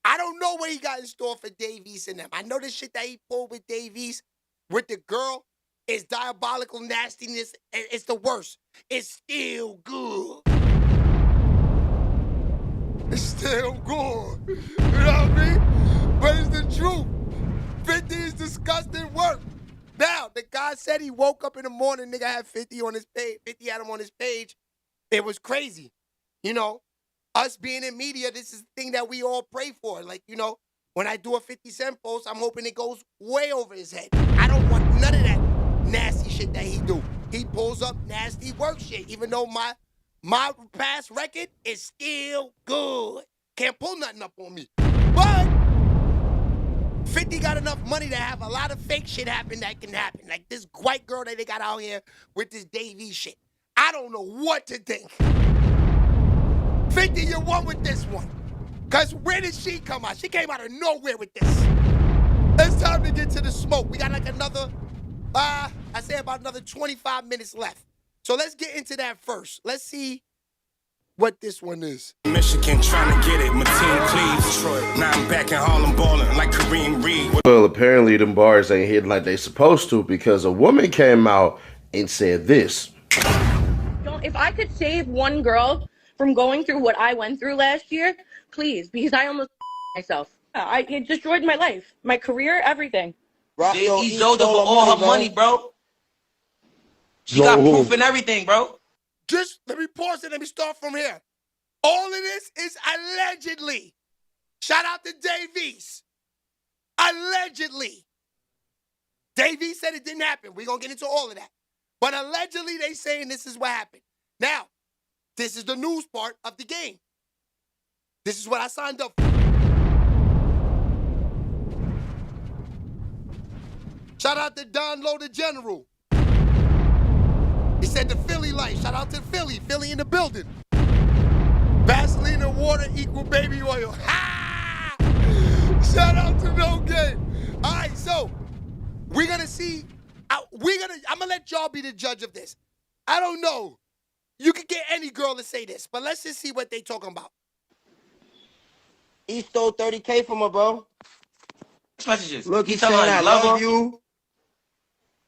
I don't know what he got in store for Davies and them. I know the shit that he pulled with Davies, with the girl, is diabolical nastiness, and it's the worst. It's still good. It's still good. You know what I mean? But it's the truth. 50 is disgusting work. Now, the guy said he woke up in the morning, nigga had 50 on his page. 50 had him on his page. It was crazy. You know, us being in media, this is the thing that we all pray for. Like, you know, when I do a 50 Cent post, I'm hoping it goes way over his head. I don't want none of that nasty shit that he do. He pulls up nasty work shit, even though my past record is still good. Can't pull nothing up on me. But 50 got enough money to have a lot of fake shit happen that can happen. Like this white girl that they got out here with this Davey shit. I don't know what to think. 50, you won with this one. Because where did she come out? She came out of nowhere with this. It's time to get to the smoke. We got like another, I say about another 25 minutes left. So let's get into that first. Let's see what this one is. Michigan trying to get it. My team Cleveland, Detroit. Now I'm back in Harlem balling like Kareem Reed. Well, apparently them bars ain't hitting like they supposed to because a woman came out and said this. If I could save one girl from going through what I went through last year, please, because I almost myself. It destroyed my life, my career, everything. He sold her for all her money, bro. She got proof and everything, bro. Just let me pause it. Let me start from here. All of this is allegedly. Shout out to Davies. Allegedly. Davies said it didn't happen. We're going to get into all of that. But allegedly, they saying this is what happened. Now, this is the news part of the game. This is what I signed up for. Shout out to Don Lowe, the General. He said the Philly life. Shout out to Philly. Philly in the building. Vaseline and water equal baby oil. Ha! Shout out to No Game. All right, so we're going to see. I'm going to let y'all be the judge of this. I don't know. You could get any girl to say this, but let's just see what they talking about. He stole 30K from her, bro. Messages. Look, He telling her I love you.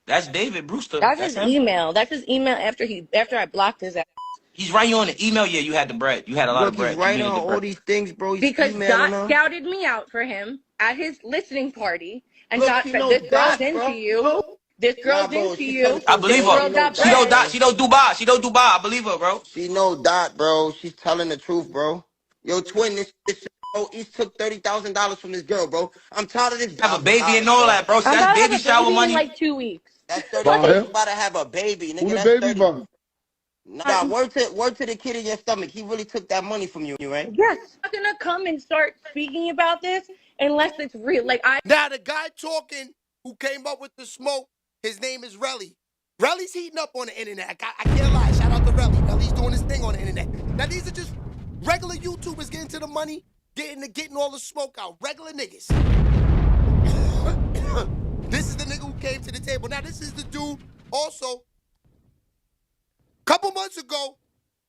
That's David Brewster. That's his email. That's his email after I blocked his ass. He's writing you on the email. Yeah, you had the bread. You had a lot of bread. He's writing on all these things, bro. He's Because emailing Dot her. scouted me out for him at his listening party, and Look, Dot you said, know "This girl's Dot, into bro. you. This girl's bro, into she you." telling- I believe This girl her. got She know bread. Dot. She know Dubai. She know Dubai. I believe her, bro. She know Dot, bro. She's telling the truth, bro. Yo, twin, this bro, he took $30,000 from this girl, bro. I'm tired of this. Have a baby and all that, bro. I'm That's about to baby have a shower baby money. in like 2 weeks. That's 30. You about to have a baby, nigga. Who the That's baby 30. by? Nah, word to the kid in your stomach. He really took that money from you, right? Yes, I'm not gonna come and start speaking about this unless it's real. Like Now, the guy talking who came up with the smoke, his name is Relly. Relly's heating up on the internet. I can't lie. Shout out to Relly. Relly's doing his thing on the internet. Now, these are just regular YouTubers getting to the money, getting all the smoke out. Regular niggas. This is the nigga who came to the table. Now, this is the dude also. Couple months ago,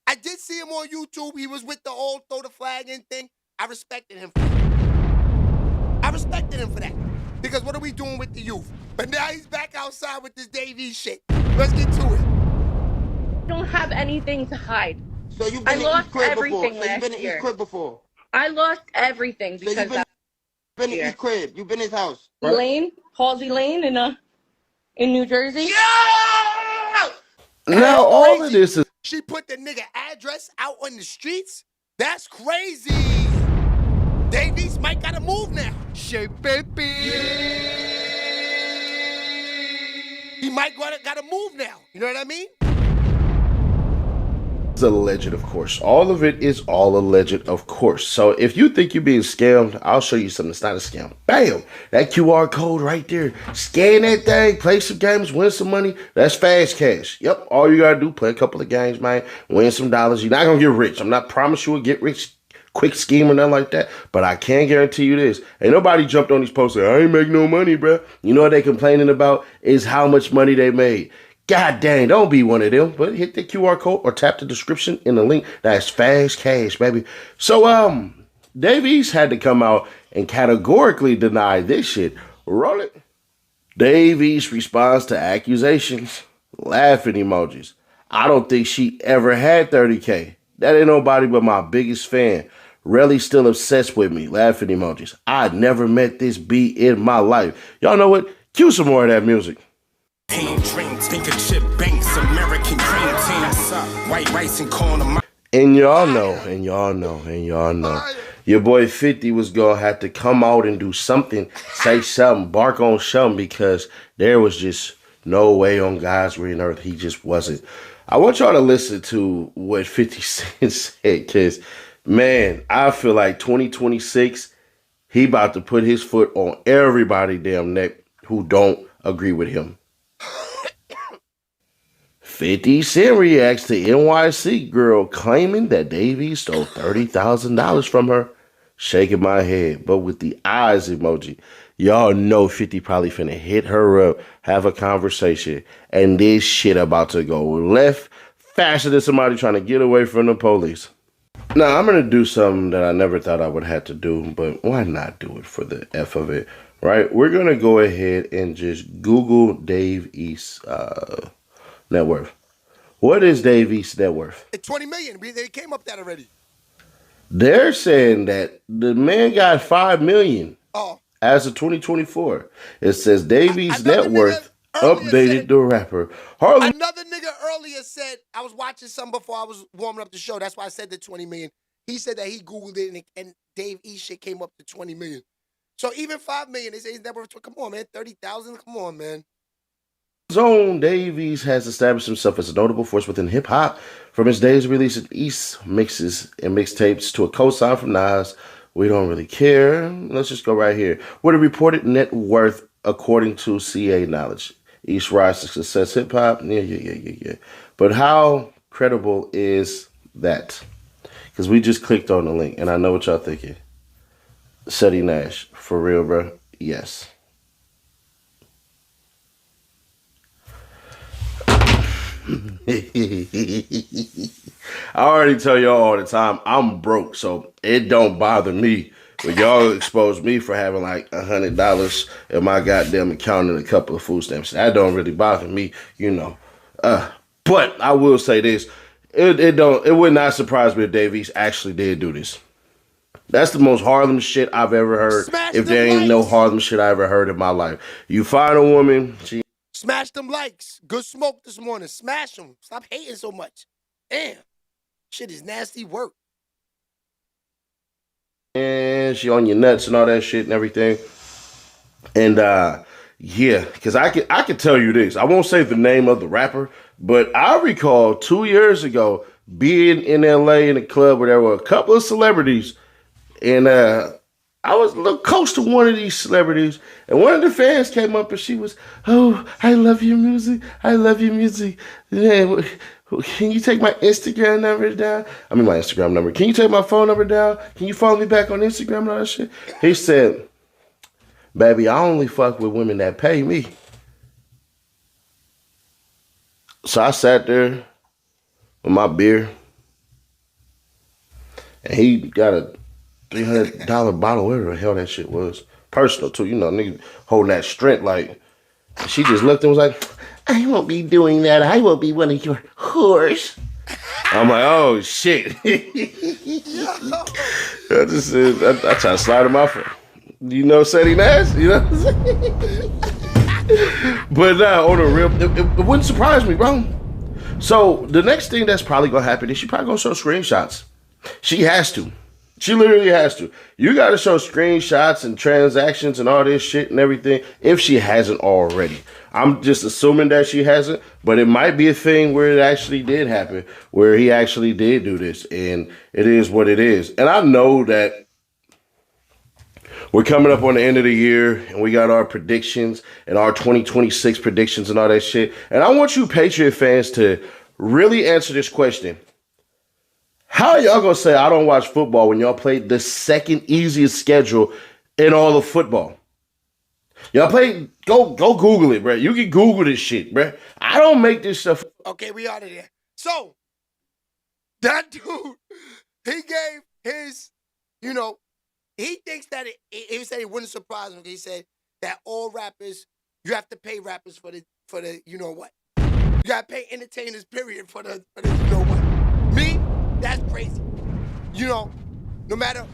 I did see him on YouTube. He was with the old throw the flag in thing. I respected him for that. I respected him for that. Because what are we doing with the youth? But now he's back outside with this Davey shit. Let's get to it. I don't have anything to hide. So you've I been in lost East Crib everything before. So you've been in last year. East Crib before. I lost everything So because you've been in East Crib. You've been in his house. Lane, Halsey Lane in New Jersey. Now all of this is She put the nigga address out on the streets? That's crazy. Davies might gotta move now. He might gotta move now. You know what I mean? alleged, of course. All of it is all alleged, of course. So if you think you're being scammed, I'll show you something that's not a scam. Bam! That QR code right there. Scan that thing, play some games, win some money. That's fast cash. Yep, all you gotta do, play a couple of games, man, win some dollars. You're not gonna get rich. I'm not promising you will get rich quick scheme or nothing like that, but I can guarantee you this. Ain't nobody jumped on these posts and I ain't make no money, bro. You know what they complaining about is how much money they made. God dang, don't be one of them, but hit the QR code or tap the description in the link. That's fast cash, baby. So, Davies had to come out and categorically deny this shit. Roll it. Davies responds to accusations. Laughing emojis. I don't think she ever had 30K. That ain't nobody but my biggest fan. Really still obsessed with me. Laughing emojis. I never met this B in my life. Y'all know what? Cue some more of that music. Team dreams, think of chip banks, American dream team. White rice and corn. And y'all know, your boy 50 was gonna have to come out and do something, say something, bark on something, because there was just no way on God's green earth he just wasn't. I want y'all to listen to what 50 Cent said, because, man, I feel like 2026, he about to put his foot on everybody damn neck who don't agree with him. 50 Cent reacts to NYC girl claiming that Davey stole $30,000 from her. Shaking my head, but with the eyes emoji. Y'all know 50 probably finna hit her up, have a conversation, and this shit about to go left faster than somebody trying to get away from the police. Now, I'm gonna do something that I never thought I would have to do, but why not do it for the F of it, right? We're gonna go ahead and just Google Dave East's net worth. What is Dave East's net worth? At 20 million. They came up that already. They're saying that the man got $5 million as of 2024. It says Davies' net worth updated the rapper. Another nigga earlier said, I was watching some before I was warming up the show. That's why I said the 20 million. He said that he Googled it and Dave East shit came up to 20 million. So even 5 million, they say his net worth. Come on, man. 30,000. Come on, man. Zone Davies has established himself as a notable force within hip hop from his days releasing East mixes and mixtapes to a co-sign from Nas. We don't really care. Let's just go right here. With a reported net worth according to CA Knowledge. East rise to success hip hop. Yeah. But how credible is that? Because we just clicked on the link and I know what y'all thinking. Seti Nash, for real, bro? Yes. I already tell y'all all the time, I'm broke, so it don't bother me. But y'all expose me for having like $100 in my goddamn account and a couple of food stamps. That don't really bother me, you know. But I will say this. It would not surprise me if Davies actually did do this. That's the most Harlem shit I've ever heard. If there ain't no Harlem shit I ever heard in my life. You find a woman, Smash them likes. Good smoke this morning. Smash them. Stop hating so much. Damn. Shit is nasty work. And she on your nuts and all that shit and everything. And yeah, because I can tell you this. I won't say the name of the rapper, but I recall 2 years ago being in LA in a club where there were a couple of celebrities, and I was a little close to one of these celebrities, and one of the fans came up and she was, "Oh, I love your music. I love your music. Yeah, can you take my Instagram number down? I mean, my Instagram number. Can you take my phone number down? Can you follow me back on Instagram and all that shit?" He said, "Baby, I only fuck with women that pay me." So I sat there with my beer, and he got a $300 bottle, whatever the hell that shit was. Personal too, you know, nigga holding that strength like. She just looked and was like, "I won't be doing that. I will be one of your whores." I'm like, oh shit. I just said, I tried to slide him off. You know, Seti Nash, you know what I'm saying? But on the real, it wouldn't surprise me, bro. So the next thing that's probably gonna happen is she probably gonna show screenshots. She has to. She literally has to. You got to show screenshots and transactions and all this shit and everything if she hasn't already. I'm just assuming that she hasn't, but it might be a thing where it actually did happen, where he actually did do this, and it is what it is. And I know that we're coming up on the end of the year, and we got our predictions and our 2026 predictions and all that shit. And I want you Patriot fans to really answer this question. How are y'all gonna say I don't watch football when y'all played the second easiest schedule in all of football? Y'all play, go Google it, bro. You can Google this shit, bro. I don't make this stuff. Okay, we out of there. So, that dude, he gave his, you know, he thinks that he said it wouldn't surprise him. He said that all rappers, you have to pay rappers for the you know what. You gotta pay entertainers, period, for the you know what. Me? That's crazy. You know, no matter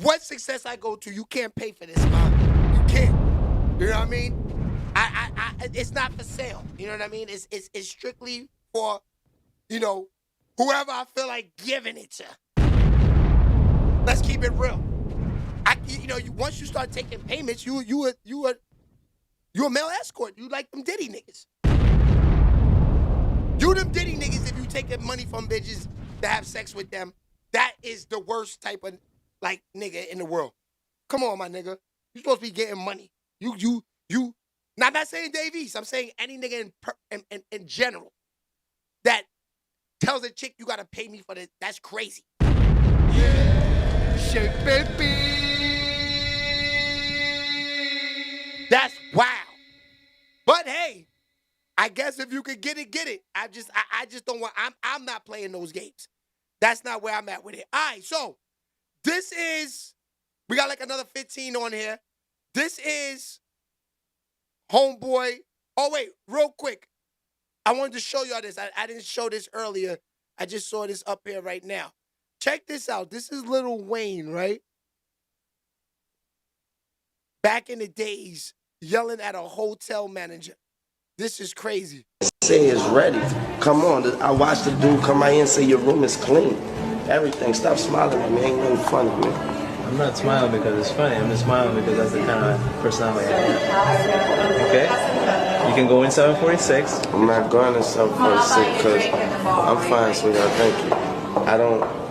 what success I go to, you can't pay for this, man. You can't. You know what I mean? I it's not for sale. You know what I mean? It's strictly for, you know, whoever I feel like giving it to. Let's keep it real. Once you start taking payments, you a male escort. You like them Diddy niggas. You them Diddy niggas, if you taking money from bitches to have sex with them, that is the worst type of like nigga in the world. Come on, my nigga. You supposed to be getting money. You. Now, I'm not saying Dave East. I'm saying any nigga in general that tells a chick you gotta pay me for this. That's crazy. Yeah, shake baby. That's wild. But hey, I guess if you could get it, get it. I just don't want. I'm not playing those games. That's not where I'm at with it. All right, so this is. We got like another 15 on here. This is Homeboy. Oh, wait, real quick. I wanted to show y'all this. I didn't show this earlier. I just saw this up here right now. Check this out. This is Lil Wayne, right? Back in the days, yelling at a hotel manager. This is crazy. Say it's ready. Come on. I watched the dude come out here and say your room is clean. Everything. Stop smiling at me. Ain't nothing funny, man. I'm not smiling because it's funny. I'm just smiling because that's the kind of personality I am. Okay? You can go in 746. I'm not going in 746 because I'm fine, sweetheart. Thank you.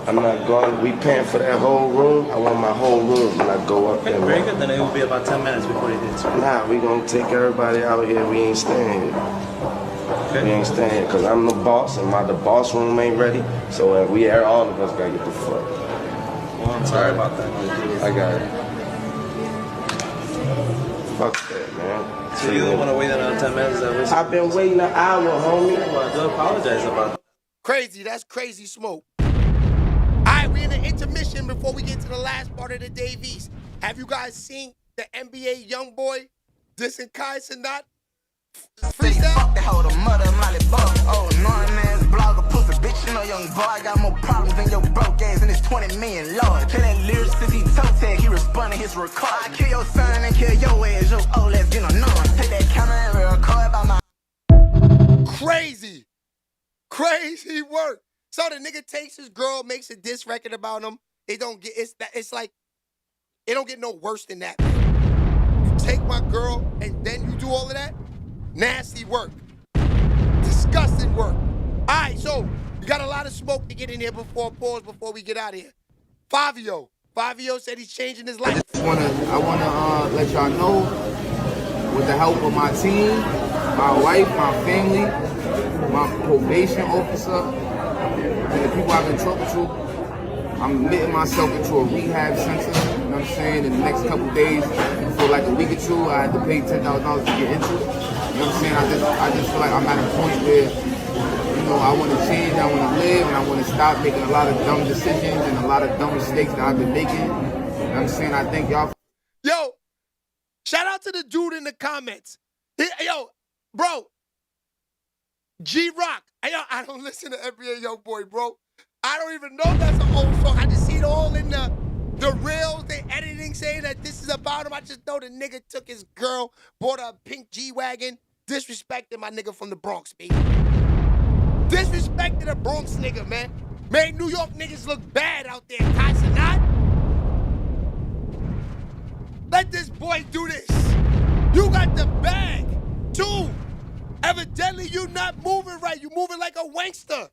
I'm not going. We paying for that whole room. I want my whole room when I go up there. Very good. Then it will be about 10 minutes before you get started. Nah, we gonna take everybody out here. We ain't staying here. Okay. We ain't staying here because I'm the boss and the boss room ain't ready. So all of us gotta get the fuck. Well, I'm sorry about that. I got it. Fuck that, man. So you don't want to wait another 10 minutes? I've been waiting an hour, homie. Well, I do apologize about that. Crazy. That's crazy smoke. All right, we're in the intermission before we get to the last part of the Davies. Have you guys seen the NBA YoungBoy dissing Kai Cenat? Freestyle? Fuck that hoe, the mother, Molly Buck. Oh, annoying ass blogger, pussy bitch. You know, young boy, I got more problems than your broke ass and it's 20 million, Lord. Tell that lyricist he toe tag, he responded his record. I kill your son and kill your ass, your old ass, get on none. Take that camera and record about my. Crazy. Crazy work. So the nigga takes his girl, makes a diss record about him. It don't get no worse than that, man. You take my girl and then you do all of that? Nasty work. Disgusting work. All right, so we got a lot of smoke to get in here before we get out of here. Fabio said he's changing his life. I wanna let y'all know, with the help of my team, my wife, my family, my probation officer, and the people I've been talking to, I'm admitting myself into a rehab center. You know what I'm saying? In the next couple days, for like a week or two, I had to pay $10,000 to get into it. You know what I'm saying? I just feel like I'm at a point where, I want to change, I want to live, and I want to stop making a lot of dumb decisions and a lot of dumb mistakes that I've been making. You know what I'm saying? I thank y'all. Yo, shout out to the dude in the comments. Yo, bro, G-Rock. Yo, I don't listen to NBA YoungBoy, bro. I don't even know that's an old song. I just see it all in the reels, the editing saying that this is about him. I just know the nigga took his girl, bought a pink G-Wagon, disrespected my nigga from the Bronx, baby. Disrespected a Bronx nigga, man. Made New York niggas look bad out there, Kai Cenat. Let this boy do this. You got the bag. 2, evidently you not moving right. You moving like a wankster.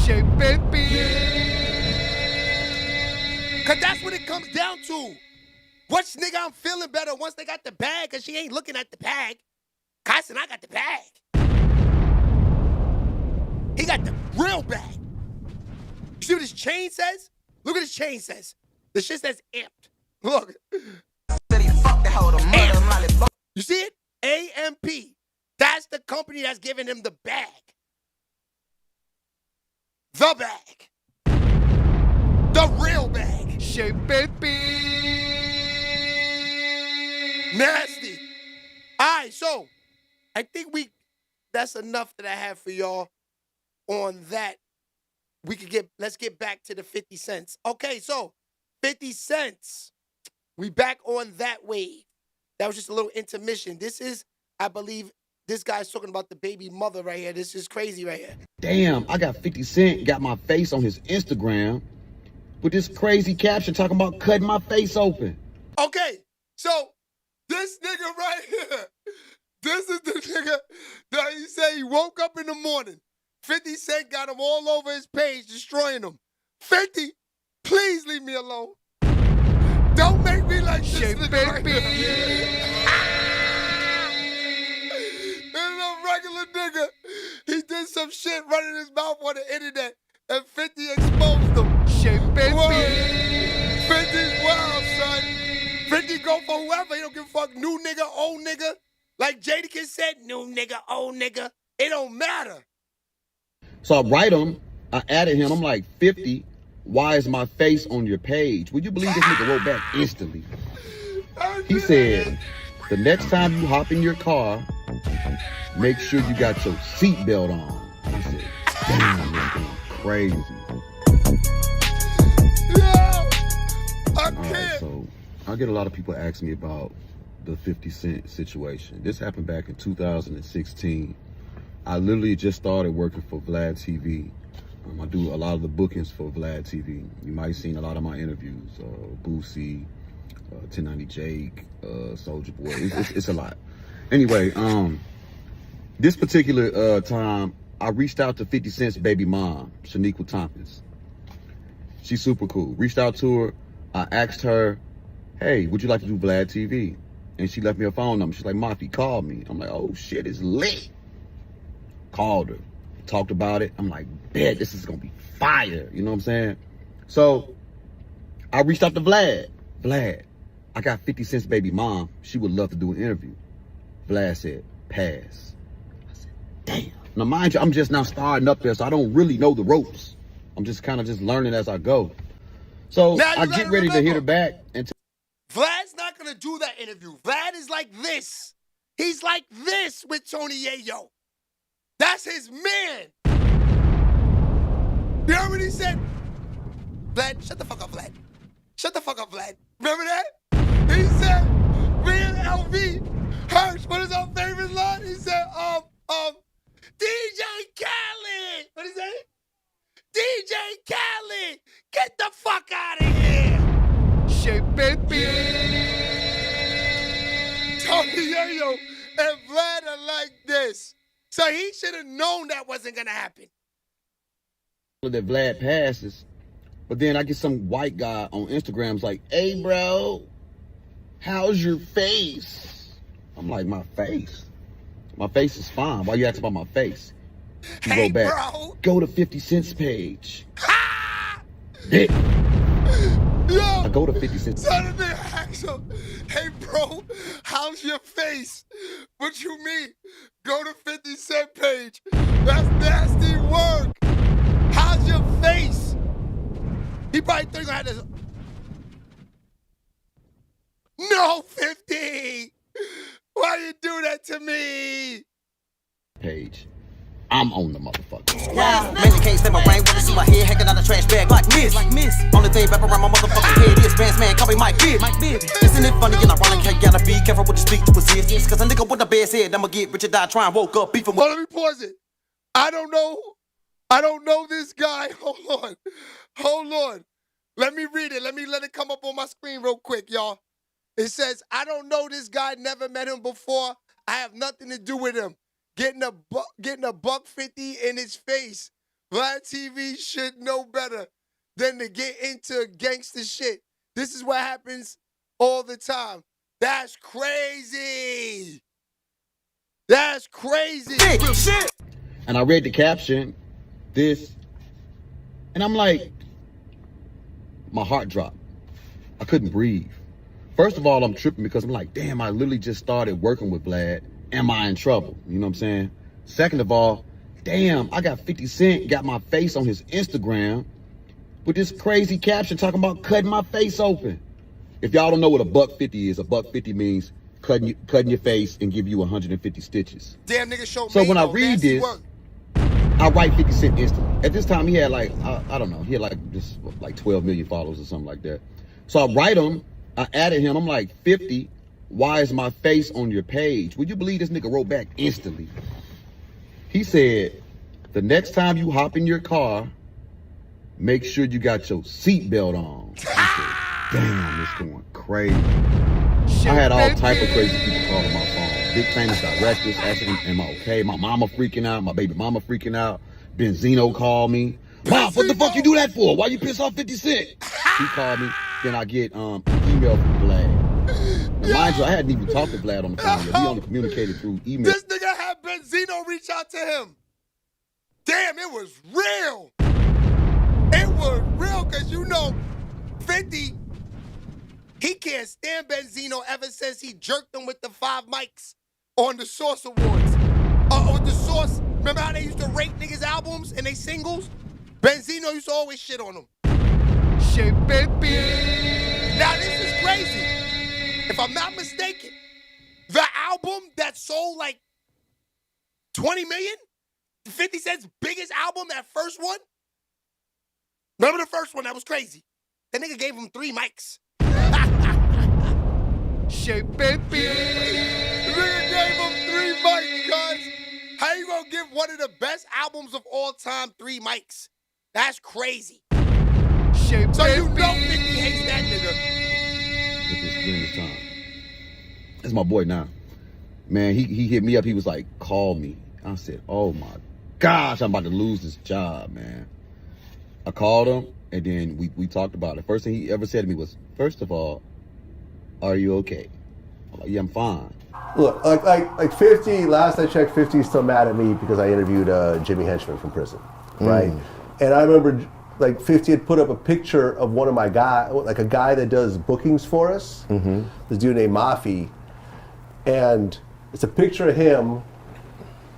Shake baby. Cause that's what it comes down to. Which nigga I'm feeling better once they got the bag, cause she ain't looking at the bag. Kai Cenat got the bag. He got the real bag. You see what his chain says? Look what his chain says. The shit says amped. Look. Amped. You see it? AMP. That's the company that's giving him the bag. The bag. The real bag. Shake baby. Nasty. All right, so I think that's enough that I have for y'all on that. Let's get back to the 50 cents. Okay, so 50 cents. We back on that wave. That was just a little intermission. This is, I believe, This guy's talking about the baby mother right here. This is crazy right here. Damn, I got 50 Cent got my face on his Instagram with this crazy caption talking about cutting my face open. Okay, so this nigga right here, this is the nigga that he said he woke up in the morning. 50 Cent got him all over his page, destroying him. 50, please leave me alone. Don't make me like this nigga right here. Regular nigga, he did some shit running his mouth on the internet, and 50 exposed him. 50's wild, son. 50 go for whoever. He don't give a fuck. New nigga, old nigga. Like Jadakiss said, new nigga, old nigga. It don't matter. So I write him, I added him, I'm like, 50, why is my face on your page? Would you believe this nigga wrote back instantly? He said, the next time you hop in your car, make sure you got your seatbelt on. I said, damn, this thing crazy. Alright, so I get a lot of people asking me about the 50 Cent situation. This happened back in 2016. I literally just started working for Vlad TV. I do a lot of the bookings for Vlad TV. You might have seen a lot of my interviews. Boosie, 1090 Jake, Soulja Boy. It's a lot. Anyway, this particular time, I reached out to 50 Cent's baby mom, Shaniqua Tompkins. She's super cool. Reached out to her. I asked her, hey, would you like to do Vlad TV? And she left me her phone number. She's like, Mafi, call me. I'm like, oh shit, it's lit. Called her, talked about it. I'm like, bet this is gonna be fire. You know what I'm saying? So I reached out to Vlad. Vlad, I got 50 Cent's baby mom. She would love to do an interview. Vlad said, pass. I said, damn. Now mind you, I'm just now starting up there, so I don't really know the ropes. I'm just kind of just learning as I go. So I get ready to hit her back. And Vlad's not gonna do that interview. Vlad is like this. He's like this with Tony Yayo. That's his man. You heard what he said? Vlad, shut the fuck up, Vlad. Shut the fuck up, Vlad. Remember that? He said, me and LV, Hirsch, what is our favorite line? He said, DJ Khaled. What is that? DJ Khaled, get the fuck out of here. SHEABABY. Tony Yayo and Vlad are like this. So he should have known that wasn't gonna happen. that Vlad passes, but then I get some white guy on Instagram's like, hey bro, how's your face? I'm like, my face? My face is fine. Why you asking about my face? You hey, go back, bro. Go to 50 Cent's page. Yo, I go to 50 Cent's. So the nigga asks him, hey bro, how's your face? What you mean? Go to 50 Cent page. That's nasty work. How's your face? He probably think I had this. No, 50. Why you do that to me? Page. I'm on the motherfucker. Wow. Man, you can't stand my brain. Want to see my head hanging out the trash bag like miss. Only thing wrap around my motherfucking head is Vance Man, call me Mike Bid. Isn't it funny and ironic? How you gotta be careful what you speak to existence? Cause a nigga with a bad head, I'ma get rich or die trying woke up beefing with. Let me pause it. I don't know this guy. Hold on. Let me read it. Let it come up on my screen real quick, y'all. It says, I don't know this guy, never met him before. I have nothing to do with him. Getting a $150 in his face. Vlad TV should know better than to get into gangster shit. This is what happens all the time. That's crazy. That's crazy. Real shit. And I read the caption, this, and I'm like, my heart dropped. I couldn't breathe. First of all, I'm tripping because I'm like, damn, I literally just started working with Vlad. Am I in trouble? You know what I'm saying? Second of all, damn, I got 50 Cent, got my face on his Instagram with this crazy caption talking about cutting my face open. If y'all don't know what a $150 is, a $150 means cutting your face and give you 150 stitches. Damn nigga show me. So when I read this, I write 50 Cent instantly. At this time, he had like, I don't know, he had like just like 12 million followers or something like that. So I write him, I added him, I'm like, 50, why is my face on your page? Would you believe this nigga wrote back instantly? He said, the next time you hop in your car, make sure you got your seatbelt on. I said, damn, it's going crazy. I had all type of crazy people calling my phone. Big famous directors asking, am I okay? My mama freaking out. My baby mama freaking out. Benzino called me. Mom, what the fuck you do that for? Why you piss off 50 Cent? He called me. Then I get an email from Vlad. And mind you, I hadn't even talked to Vlad on the phone yet. We only communicated through email. This nigga had Benzino reach out to him. Damn, it was real. It was real because you know 50, he can't stand Benzino ever since he jerked him with the 5 mics on the Source Awards. With the Source, remember how they used to rate niggas' albums and they singles? Benzino used to always shit on them. Shit, baby. Now this is crazy. If I'm not mistaken, the album that sold like 20 million, 50 Cent's biggest album, that first one. Remember the first one? That was crazy. That nigga gave him 3 mics. Shit, baby. The nigga gave him 3 mics, guys. How you gonna give one of the best albums of all time 3 mics? That's crazy. Shit, so you know 50 hates that nigga. During this time. That's my boy now. Man, he hit me up. He was like, call me. I said, oh my gosh, I'm about to lose this job, man. I called him, and then we talked about it. First thing he ever said to me was, first of all, are you okay? I'm like, yeah, I'm fine. Look, like 50, last I checked, 50 is still mad at me because I interviewed Jimmy Henchman from prison, right? And I remember like 50 had put up a picture of one of my guys, like a guy that does bookings for us, this dude named Mafi, and it's a picture of him,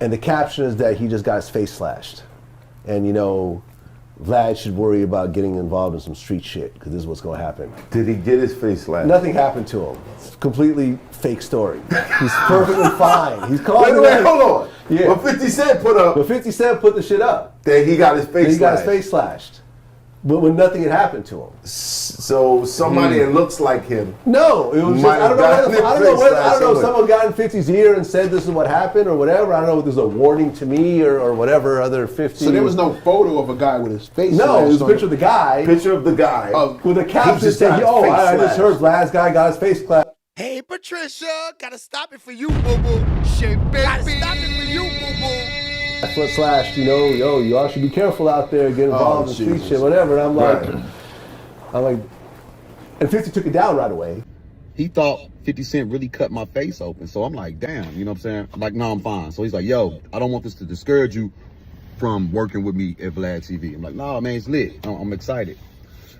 and the caption is that he just got his face slashed. And you know, Vlad should worry about getting involved in some street shit, because this is what's going to happen. Did he get his face slashed? Nothing happened to him. It's a completely fake story. He's perfectly fine. He's calling Wait, hold on. Yeah. But 50 Cent put up. But 50 Cent put the shit up. That he got his face slashed. He got his face slashed. But when nothing had happened to him. So somebody that looks like him. No, it was just, I don't know if someone got in 50's ear and said this is what happened or whatever. I don't know if there's a warning to me or whatever other 50. So there was no photo of a guy with his face No, it was a picture of the guy. Picture of the guy. With a caption saying, oh, I just heard Vlad's guy got his face clapped. Hey, Patricia, gotta stop it for you, boo-boo. Shit, baby. Gotta stop it for you, boo-boo. Foot slashed, you know, yo, y'all should be careful out there, get involved in street shit, whatever. And I'm like, and 50 took it down right away. He thought 50 Cent really cut my face open. So I'm like, damn, you know what I'm saying? I'm like, no, I'm fine. So he's like, yo, I don't want this to discourage you from working with me at Vlad TV. I'm like, no, man, it's lit. I'm excited.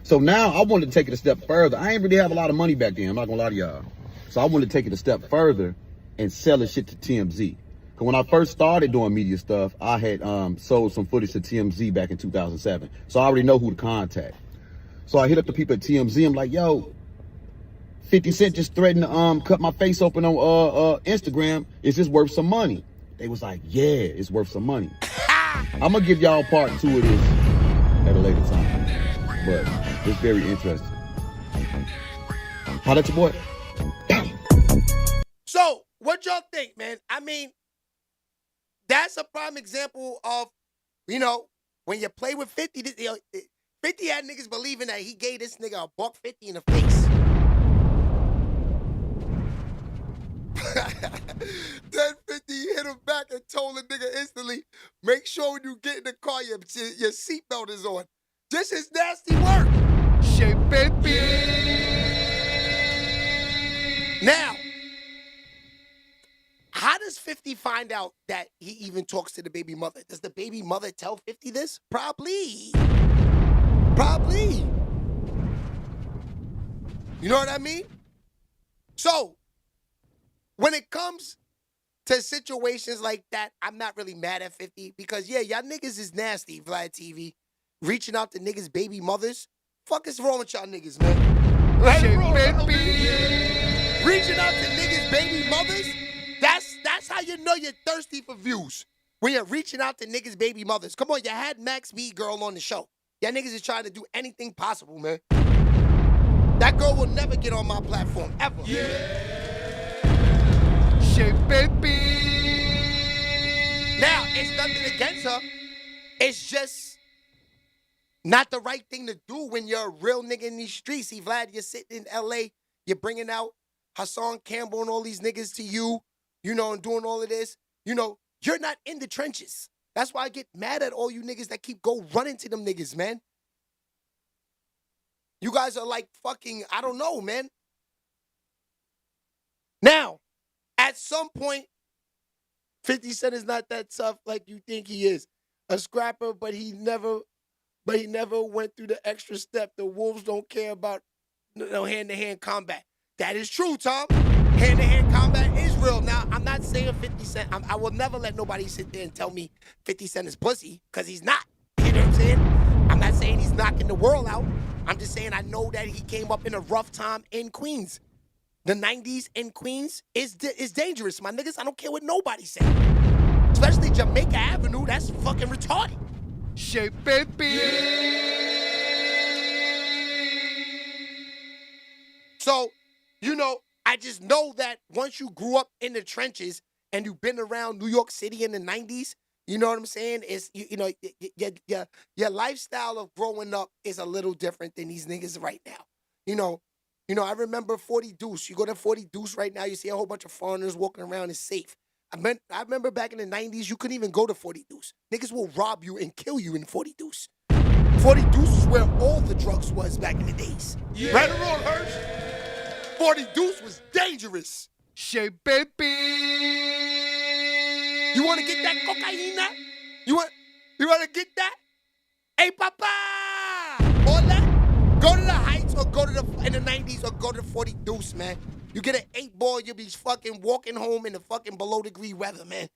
So now I wanted to take it a step further. I ain't really have a lot of money back then. I'm not gonna lie to y'all. So I wanted to take it a step further and sell the shit to TMZ. Cause when I first started doing media stuff, I had sold some footage to TMZ back in 2007. So I already know who to contact. So I hit up the people at TMZ. I'm like, yo, 50 Cent just threatened to cut my face open on Instagram. Is this worth some money? They was like, yeah, it's worth some money. I'm gonna give y'all part 2 of this at a later time. But it's very interesting. Holla at your boy. So, what y'all think, man? I mean, that's a prime example of, you know, when you play with 50, 50 had niggas believing that he gave this nigga a $150 in the face. Then 50 hit him back and told the nigga instantly, make sure when you get in the car, your seatbelt is on. This is nasty work. Shit, baby. Now, how does 50 find out that he even talks to the baby mother? Does the baby mother tell 50 this? Probably. Probably. You know what I mean? So, when it comes to situations like that, I'm not really mad at 50 because, yeah, y'all niggas is nasty, Vlad TV. Reaching out to niggas' baby mothers. Fuck is wrong with y'all niggas, man? Like, reaching out to niggas' baby mothers? That's how you know you're thirsty for views. When you're reaching out to niggas' baby mothers. Come on, you had Max B Girl on the show. Y'all niggas is trying to do anything possible, man. That girl will never get on my platform, ever. Yeah. baby. Now, it's nothing against her. It's just not the right thing to do when you're a real nigga in these streets. See, Vlad, you're sitting in L.A., you're bringing out Hassan Campbell and all these niggas to you, you know, and doing all of this. You know, you're not in the trenches. That's why I get mad at all you niggas that keep running to them niggas, man. You guys are like fucking, I don't know, man. Now, at some point, 50 Cent is not that tough like you think he is. A scrapper, but he never went through the extra step. The Wolves don't care about hand-to-hand combat. That is true, Tom. Hand-to-hand combat is real. Now, I'm not saying 50 Cent. I will never let nobody sit there and tell me 50 Cent is pussy, because he's not. You know what I'm saying? I'm not saying he's knocking the world out. I'm just saying I know that he came up in a rough time in Queens. The 90s in Queens is dangerous, my niggas. I don't care what nobody says. Especially Jamaica Avenue, that's fucking retarded. Baby. So, you know, I just know that once you grew up in the trenches and you've been around New York City in the 90s, you know what I'm saying? It's, you know, your lifestyle of growing up is a little different than these niggas right now. You know, I remember 40 Deuce. You go to 40 Deuce right now, you see a whole bunch of foreigners walking around. It's safe. I remember back in the 90s, you couldn't even go to 40 Deuce. Niggas will rob you and kill you in 40 Deuce. 40 Deuce is where all the drugs was back in the days. Yeah. Right or wrong, Hirsch? 40 Deuce was dangerous. Baby. You want to get that cocaine? You want to get that? Hey, papa! All that? Go to the Heights or go to in the 90s or go to the 40 Deuce, man. You get an 8-ball, you'll be fucking walking home in the fucking below-degree weather, man.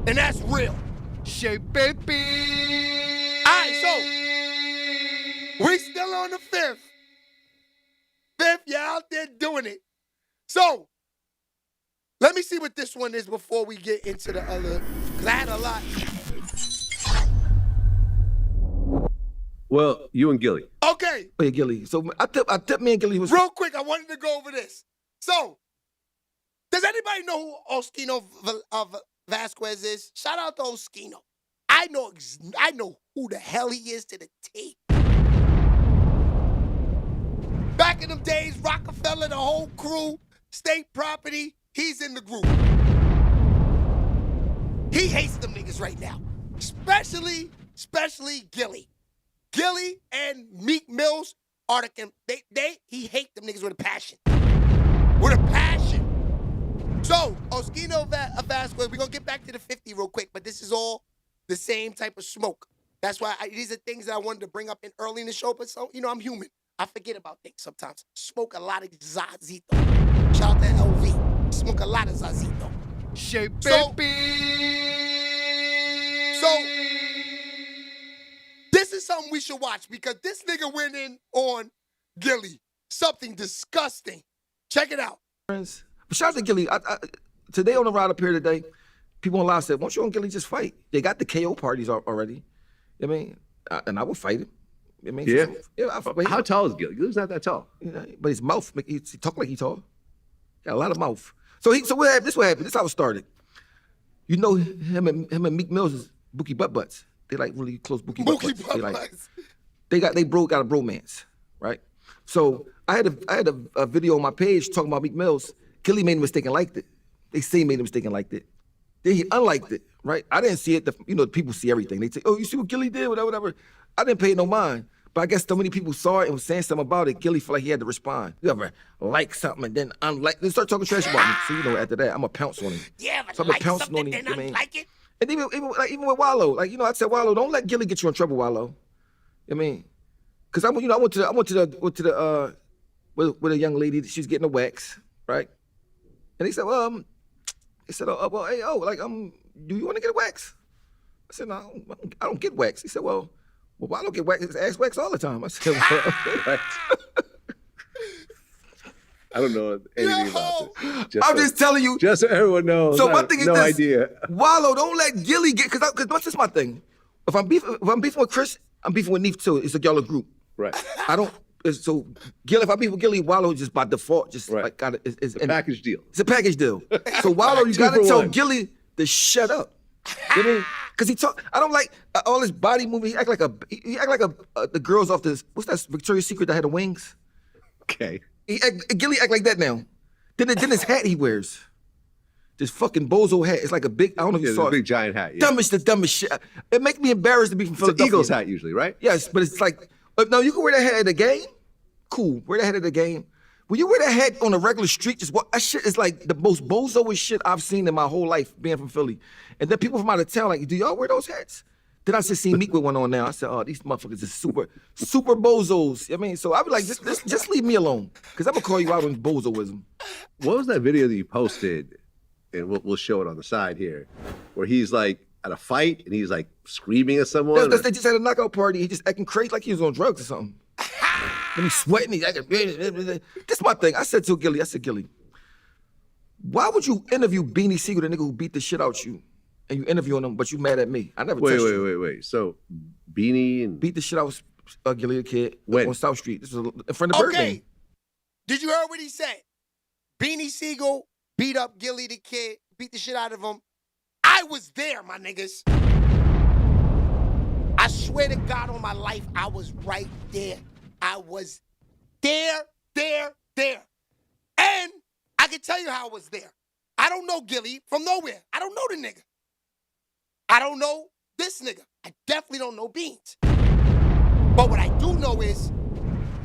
And that's real. Baby. All right, so we still on the 5th. 5th, you're out there doing it. So, let me see what this one is before we get into the other, because I had a lot. Well, you and Gillie. Okay. Hey, Gillie. So I tipped me and Gillie was... Real quick, I wanted to go over this. So, does anybody know who Oskino Vasquez is? Shout out to Oskino. I know who the hell he is to the T. Back in them days, Rockefeller, the whole crew, state property, he's in the group. He hates them niggas right now. Especially Gillie. Gillie and Meek Mills are he hate them niggas with a passion. With a passion. So, Oskino Vasquez, we're going to get back to the 50 real quick, but this is all the same type of smoke. That's why these are things that I wanted to bring up early in the show, but so, you know, I'm human. I forget about things sometimes. Smoke a lot of Zazito. Shout out to LV. Smoke a lot of Zazito. So, this is something we should watch because this nigga went in on Gillie. Something disgusting. Check it out. But shout out to Gillie. Today on the ride up here today, people on live said, won't you and Gillie just fight? They got the KO parties already. I mean, and I would fight him. I mean, Yeah? How tall is Gillie? Gillie's not that tall. You know, but his mouth, he talk like he tall. Got a lot of mouth. So what happened? This is how it started. You know, him and Meek Mills is Bookie Butt Butts. They like really close Bookie Butt Butts. They got a bromance, right? So I had a video on my page talking about Meek Mills. Gillie made a mistake and liked it. They say he made a mistake and liked it. Then he unliked it, right? I didn't see it. The people see everything. They say, oh, you see what Gillie did, whatever. I didn't pay no mind. But I guess so many people saw it and was saying something about it. Gillie felt like he had to respond. You ever like something and then unlike, then start talking trash about me. So, you know, after that, I'm going to pounce on him. Yeah, but so I'm like pouncing something, on him, then unlike it? And even with Wallow, like, you know, I said, Wallow, don't let Gillie get you in trouble, Wallow. I mean, because I went to the with a young lady, she was getting a wax, right? And he said, well, do you want to get a wax? I said, no, I don't get wax. He said, well, I don't get wax. It's ass wax all the time. I said, well, I don't know anything about this. I'm just telling you. Just so everyone knows. So my thing is no this. idea. Wallow, don't let Gillie get, because what's this my thing? If I'm beefing with Chris, I'm beefing with Neef too. It's a y'all group. Right. I don't So Gillie, if I beef with Gillie, Wallow just by default just like got it. It's a package deal. It's a package deal. So Wallow, you gotta tell Gillie to shut up. You know? Cause he talk. I don't like all this body movement. He act like the girls off this. What's that Victoria's Secret that had the wings? Okay. Gillie act like that now. Then his hat he wears. This fucking bozo hat. It's like a big. I don't know if you saw it. Big giant hat. Yeah. The dumbest shit. It makes me embarrassed to be from Philadelphia. It's an Eagles hat usually, right? Yes, but it's like no, you can wear that hat at the game. Cool, wear that hat at the game. When you wear that hat on a regular street, just what that shit is like the most bozo-ish shit I've seen in my whole life being from Philly. And then people from out of town like, do y'all wear those hats? Then I just seen Meek with one on now. I said, oh, these motherfuckers are super bozos. I mean, so I be like, just leave me alone, because I'm gonna call you out on bozoism. What was that video that you posted? And we'll show it on the side here, where he's like at a fight and he's like screaming at someone. They just had a knockout party. He just acting crazy like he was on drugs or something. And he's sweating. He's acting. This my thing. I said to Gillie, Gillie, why would you interview Beanie Siegel, the nigga who beat the shit out you, and you interviewing him, but you mad at me? I never touched you. Wait. So Beanie and beat the shit out of Gillie the kid on South Street. This was in front of Birdman. Okay. Did you hear what he said? Beanie Siegel beat up Gillie the kid, beat the shit out of him. I was there, my niggas. I swear to God on my life, I was right there. I was there. And I can tell you how I was there. I don't know Gillie from nowhere. I don't know the nigga. I don't know this nigga. I definitely don't know Beans. But what I do know is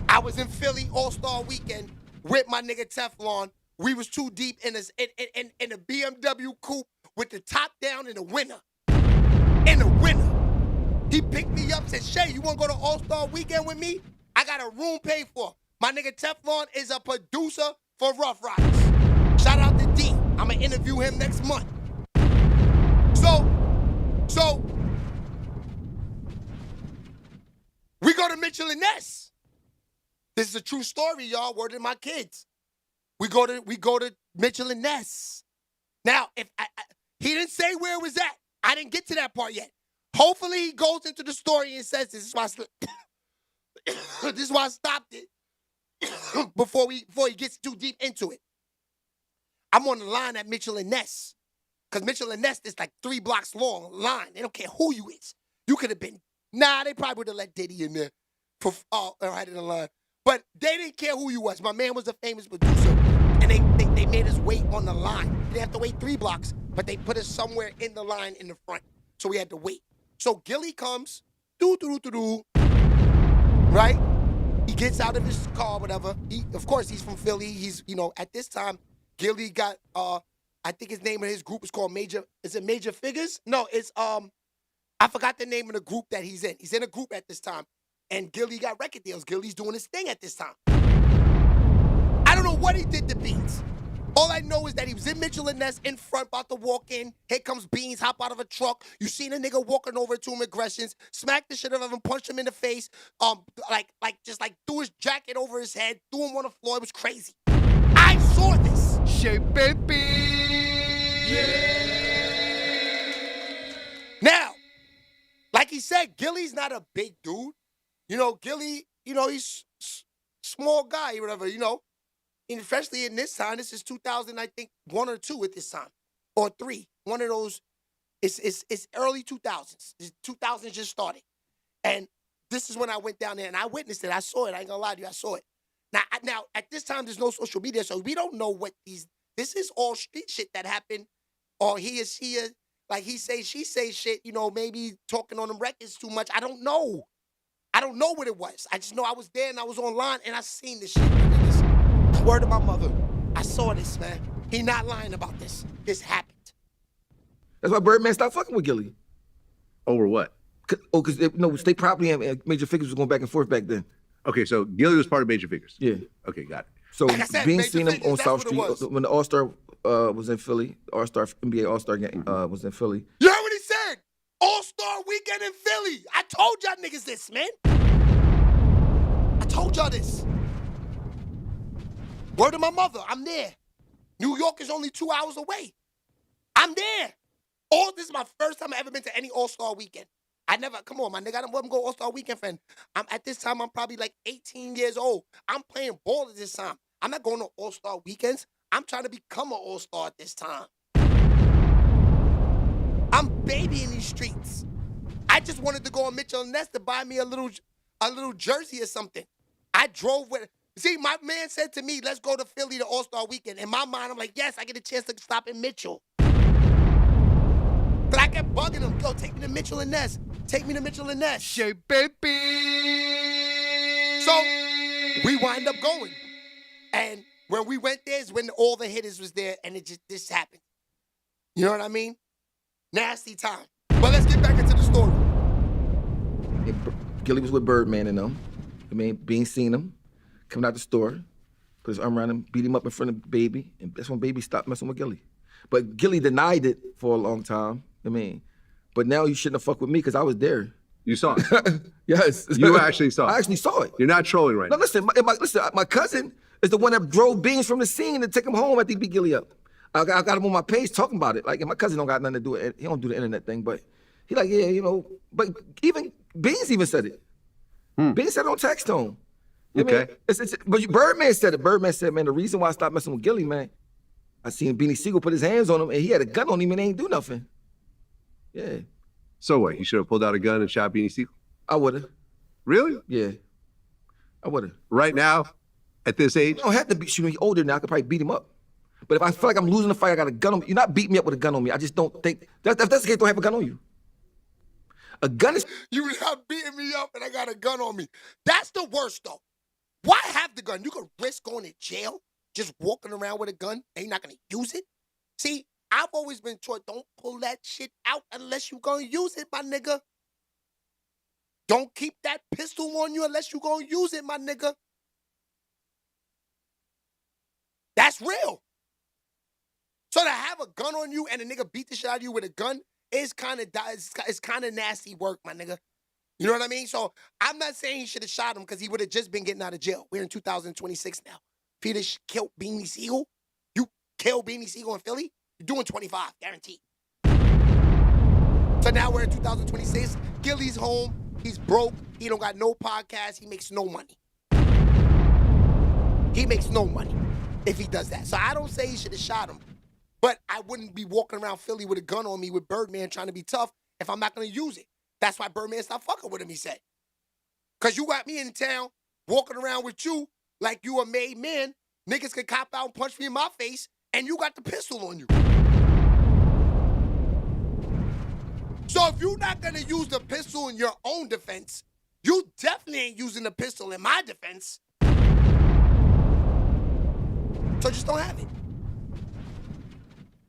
I was in Philly All-Star Weekend with my nigga Teflon. We was too deep in a BMW coupe with the top down in the winter. He picked me up, said, Shay, you want to go to All-Star Weekend with me? I got a room paid for. My nigga Teflon is a producer for Rough Riders. Shout out to D. I'm going to interview him next month. So, we go to Mitchell and Ness. This is a true story, y'all. Word to my kids. We go to Mitchell and Ness. Now, if he didn't say where it was at. I didn't get to that part yet. Hopefully he goes into the story and says this is why this is why I stopped it before he gets too deep into it. I'm on the line at Mitchell and Ness. Because Mitchell and Ness is like 3 blocks long line. They don't care who you is. You could have been, they probably would have let Diddy in there for right in the line. But they didn't care who you was. My man was a famous producer. And they made us wait on the line. They didn't have to wait 3 blocks, but they put us somewhere in the line in the front. So we had to wait. So Gillie comes, right? He gets out of his car, whatever. Of course, he's from Philly. He's, at this time, Gillie got, I think his name of his group is called Major, is it Major Figures? No, it's, I forgot the name of the group that he's in. He's in a group at this time. And Gillie got record deals. Gillie's doing his thing at this time. I don't know what he did to Beans. All I know is that he was in Mitchell and Ness in front, about to walk in. Here comes Beans, hop out of a truck. You seen a nigga walking over to him aggressions, smacked the shit out of him, punched him in the face, just threw his jacket over his head, threw him on the floor. It was crazy. I saw this. SHEABABYTV. Now, like he said, Gillie's not a big dude. Gillie, he's small guy or whatever, And especially in this time, this is 2000, I think, 1 or 2 at this time, or 3. One of those, it's early 2000s. 2000s just started. And this is when I went down there, and I witnessed it. I saw it. I ain't gonna lie to you. I saw it. Now, at this time, there's no social media, so we don't know what this is all street shit that happened, or he or she, like he say, she say shit, maybe talking on them records too much. I don't know. I don't know what it was. I just know I was there, and I was online, and I seen this shit. Word to my mother. I saw this, man. He not lying about this. This happened. That's why Birdman stopped fucking with Gillie. Over what? Because State Property and Major Figures was going back and forth back then. Okay, so Gillie was part of Major Figures. Yeah. Okay, got it. So like said, Beans seen him on South Street when the All-Star was in Philly. All-Star NBA All-Star game was in Philly. You heard what he said? All-Star Weekend in Philly. I told y'all niggas this, man. I told y'all this. Word to my mother, I'm there. New York is only 2 hours away. I'm there. This is my first time I've ever been to any All-Star Weekend. I never, come on, my nigga, I wasn't go All-Star Weekend, friend. At this time, I'm probably like 18 years old. I'm playing ball at this time. I'm not going to All-Star Weekends. I'm trying to become an All-Star at this time. I'm babying these streets. I just wanted to go on Mitchell and Ness to buy me a little jersey or something. I drove with, see, my man said to me, let's go to Philly to All-Star Weekend. In my mind, I'm like, yes, I get a chance to stop in Mitchell. But I kept bugging him, yo, take me to Mitchell and Ness. Take me to Mitchell and Ness. SHEABABY. So we wind up going. And when we went there is when all the hitters was there and it just, this happened. You know what I mean? Nasty time. But let's get back into the story. Gillie was with Birdman and them. I mean, Bean seen him coming out the store, put his arm around him, beat him up in front of Baby, and that's when Baby stopped messing with Gillie. But Gillie denied it for a long time. I mean, but now you shouldn't have fucked with me because I was there. You saw it? Yes. You actually saw it? I actually saw it. You're not trolling right No, now. listen, my cousin is the one that drove Beans from the scene to take him home after he beat Gillie up. I got him on my page talking about it. Like, and my cousin don't got nothing to do with it. He don't do the internet thing, but he like, yeah, you know, but even Beans even said it. Beans said it on text to him. Okay. But Birdman said it. Birdman said, man, the reason why I stopped messing with Gillie, man, I seen Beanie Siegel put his hands on him and he had a gun on him and they ain't do nothing. Yeah. So what? He should have pulled out a gun and shot Beanie Siegel? I would've. Really? Yeah. I would've. Right now, at this age? You don't have to be shooting. He's older now. I could probably beat him up. But if I feel like I'm losing the fight, I got a gun on me. You're not beating me up with a gun on me. I just don't think, if that's the case, don't have a gun on you. A gun is... You not beating me up and I got a gun on me. That's the worst, though. Why have the gun? You could risk going to jail just walking around with a gun and you're not going to use it? See, I've always been taught, don't pull that shit out unless you're going to use it, my nigga. Don't keep that pistol on you unless you're going to use it, my nigga. That's real. So to have a gun on you and a nigga beat the shit out of you with a gun is kind of nasty work, my nigga. You know what I mean? So I'm not saying he should have shot him because he would have just been getting out of jail. We're in 2026 now. If he'd have killed Beanie Siegel, you kill Beanie Siegel in Philly, you're doing 25, guaranteed. So now we're in 2026. Gillie's home. He's broke. He don't got no podcast. He makes no money. He makes no money if he does that. So I don't say he should have shot him. But I wouldn't be walking around Philly with a gun on me with Birdman trying to be tough if I'm not going to use it. That's why Birdman stopped fucking with him, he said. Because you got me in town walking around with you like you a made man. Niggas can cop out and punch me in my face, and you got the pistol on you. So if you're not going to use the pistol in your own defense, you definitely ain't using the pistol in my defense. So just don't have it.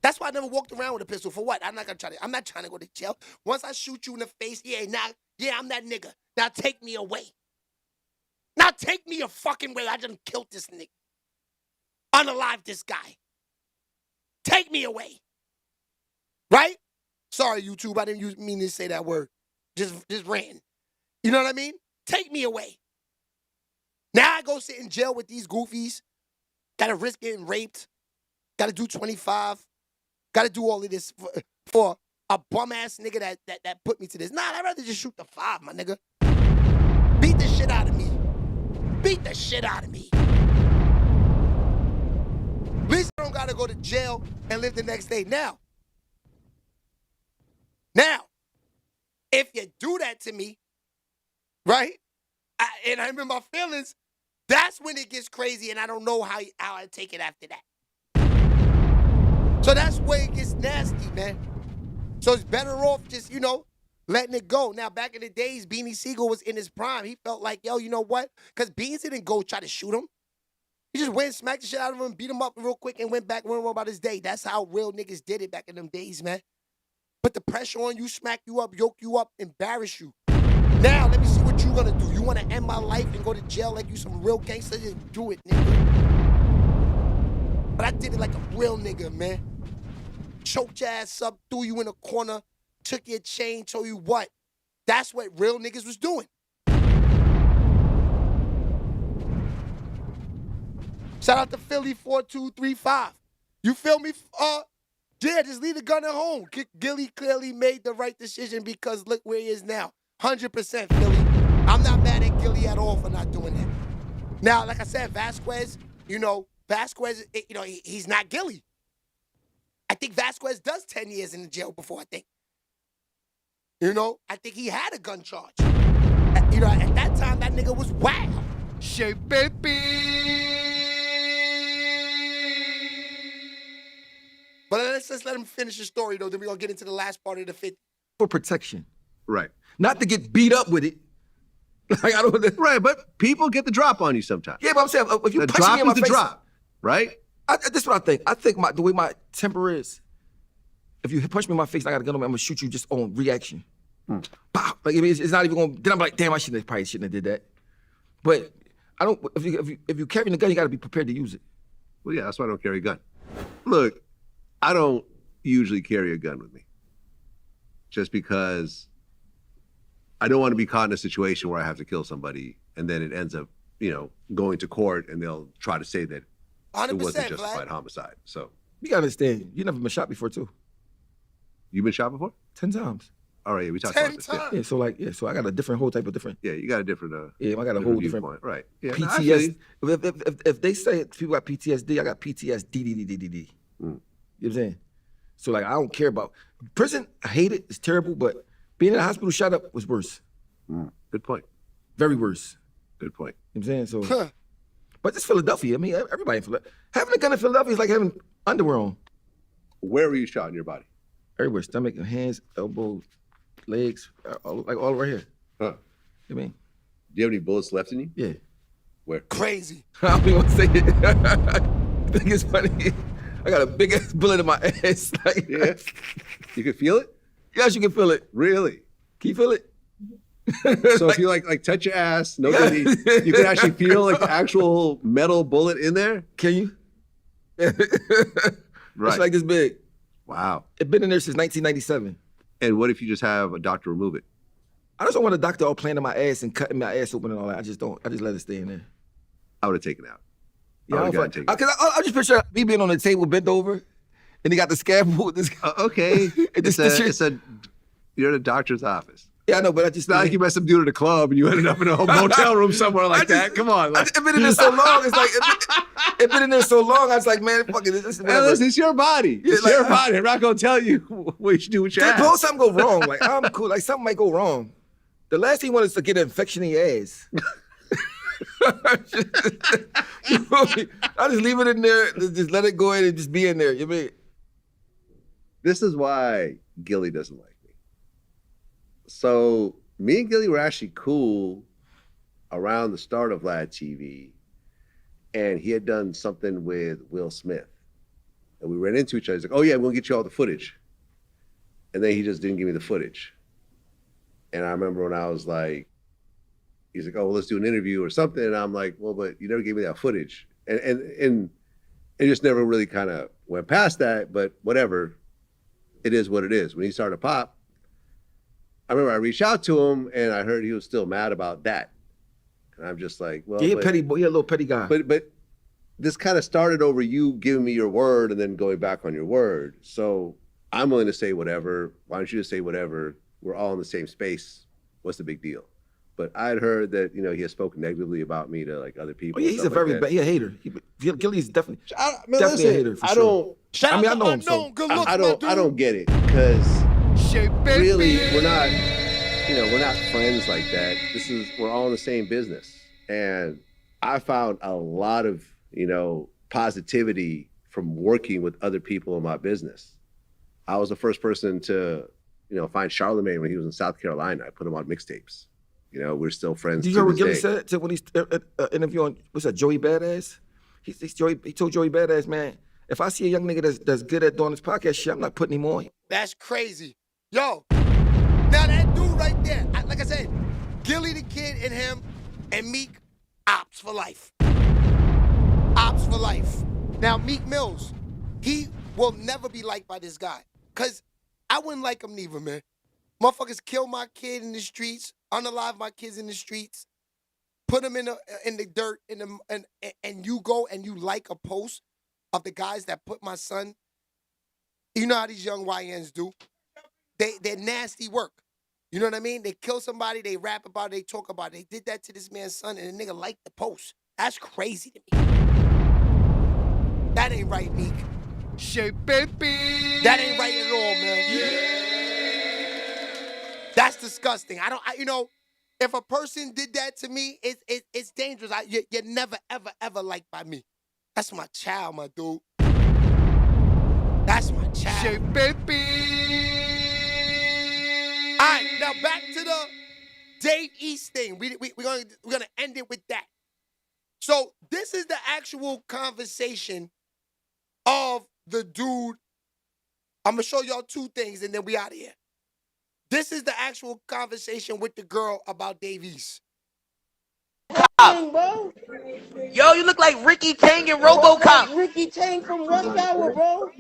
That's why I never walked around with a pistol. For what? I'm not trying to go to jail. Once I shoot you in the face, I'm that nigga. Now take me away. Now take me a fucking way. I done killed this nigga. Unalive this guy. Take me away. Right? Sorry, YouTube. I didn't mean to say that word. Just ran. You know what I mean? Take me away. Now I go sit in jail with these goofies. Gotta risk getting raped. Gotta do 25. Gotta do all of this for a bum-ass nigga that put me to this. Nah, I'd rather just shoot the 5, my nigga. Beat the shit out of me. Beat the shit out of me. At least I don't gotta go to jail and live the next day. Now, if you do that to me, right, and I'm in my feelings, that's when it gets crazy and I don't know how I take it after that. So that's where it gets nasty, man. So it's better off just, letting it go. Now, back in the days, Beanie Siegel was in his prime. He felt like, yo, you know what? Because Beans didn't go try to shoot him. He just went and smacked the shit out of him, beat him up real quick, and went on about his day. That's how real niggas did it back in them days, man. Put the pressure on you, smack you up, yoke you up, embarrass you. Now, let me see what you gonna do. You wanna end my life and go to jail like you some real gangster? Just do it, nigga. But I did it like a real nigga, man. Choked your ass up, threw you in a corner, took your chain, told you what. That's what real niggas was doing. Shout out to Philly 4235. You feel me, Yeah, just leave the gun at home. Gillie clearly made the right decision because look where he is now. 100% Philly. I'm not mad at Gillie at all for not doing that. Now, like I said, Vasquez, he's not Gillie. I think Vasquez does 10 years in the jail before, I think. I think he had a gun charge. At that time, that nigga was wild. SHEABABY. But let's just let him finish the story, though. Then we're going to get into the last part of the 50. For protection. Right. Not to get beat up with it. Like, I don't. Right, but people get the drop on you sometimes. Yeah, but I'm saying, if you the punch drop me in my is the face, drop, right? This is what I think. I think the way my temper is, if you punch me in my face, I got a gun on me, I'm going to shoot you just on reaction. Pow. Like, it's not even going to, then I'm like, damn, I probably shouldn't have did that. But I don't, if you carry the gun, you got to be prepared to use it. Well, yeah, that's why I don't carry a gun. Look, I don't usually carry a gun with me. Just because I don't want to be caught in a situation where I have to kill somebody and then it ends up, going to court and they'll try to say that it wasn't justified homicide. So you gotta understand, you never been shot before too. You've been shot before? 10 times. All right, yeah, we talked about this. Yeah, so I got a whole type of different. Yeah, you got a different. I got a whole different viewpoint. Right. Yeah, PTSD. If they say people got PTSD, I got PTSD. You know what I'm saying? So like, I don't care about prison. I hate it. It's terrible. But being in the hospital shot up was worse. Good point. Very worse. Good point. You know what I'm saying? So, but it's Philadelphia. I mean, everybody in Philadelphia. Having a gun in Philadelphia is like having underwear on. Where were you shot in your body? Everywhere. Stomach, hands, elbows, legs, all right here. Huh. You mean? Do you have any bullets left in you? Yeah. Where? Crazy. I don't even want to say it. I think it's funny. I got a big ass bullet in my ass. Like, yeah. You can feel it? Yes, you can feel it. Really? Can you feel it? So if you like touch your ass, you can actually feel like the actual metal bullet in there? Can you? Right. It's like this big. Wow. It's been in there since 1997. And what if you just have a doctor remove it? I just don't want a doctor all playing in my ass and cutting my ass open and all that. I just let it stay in there. I would have taken it out. Yeah, I just picture me being on the table, bent over, and he got the scalpel. Okay. You're in a doctor's office. Yeah, I know, but I just... It's not like you met some dude at a club and you ended up in a motel room somewhere like that. Come on. It's been in there so long. It's like, it's been in there so long, I was like, man, fuck it. Listen, it's your body. It's your body. I'm not going to tell you what you should do with your ass. Suppose something go wrong. Like, I'm cool. Like, something might go wrong. The last thing you want is to get an infection in your ass. I just leave it in there, just let it go in and just be in there. You mean? This is why Gillie doesn't like me. So me and Gillie were actually cool around the start of Vlad TV, and he had done something with Will Smith. And we ran into each other. He's like, oh yeah, I'm gonna get you all the footage. And then he just didn't give me the footage. And I remember when I was like, he's like, oh, well, let's do an interview or something. And I'm like, well, but you never gave me that footage. And it just never really kind of went past that, but whatever. It is what it is. When he started to pop, I remember I reached out to him and I heard he was still mad about that. And I'm just like, well, yeah, petty boy, you're a little petty guy. But this kind of started over you giving me your word and then going back on your word. So I'm willing to say whatever. Why don't you just say whatever? We're all in the same space. What's the big deal? But I'd heard that, he has spoken negatively about me to like other people. Oh, yeah, he's a very bad, he a hater. Gillie's definitely a hater for I sure. I know him, so I don't get it because really we're not friends like that. We're all in the same business, and I found a lot of positivity from working with other people in my business. I was the first person to find Charlemagne when he was in South Carolina. I put him on mixtapes. We're still friends. Did you hear what Gillie said to when he's interviewing, what's that, Joey Badass? He told Joey Badass, man, if I see a young nigga that's good at doing this podcast shit, I'm not putting him on. That's crazy. Yo, now that dude right there, like I said, Gillie the Kid and him and Meek, ops for life. Ops for life. Now, Meek Mills, he will never be liked by this guy. Because I wouldn't like him neither, man. Motherfuckers kill my kid in the streets, unalive my kids in the streets, put them in the dirt, and you go and you like a post of the guys that put my son You know how these young YNs do. They're nasty work. You know what I mean? They kill somebody, they rap about it, they talk about it. They did that to this man's son, and the nigga liked the post. That's crazy to me. That ain't right, Meek. SHEABABY. That ain't right at all, man. That's disgusting. If a person did that to me, it's dangerous. You're never, ever, ever liked by me. That's my child, my dude. That's my child. SHEABABY. All right, now back to the Dave East thing. We're gonna end it with that. So this is the actual conversation of the dude. I'm gonna show y'all two things and then we out of here. This is the actual conversation with the girl about Dave East. Bro. Yo, you look like Ricky Tang and RoboCop. Like Ricky Tang from Rush Hour, bro.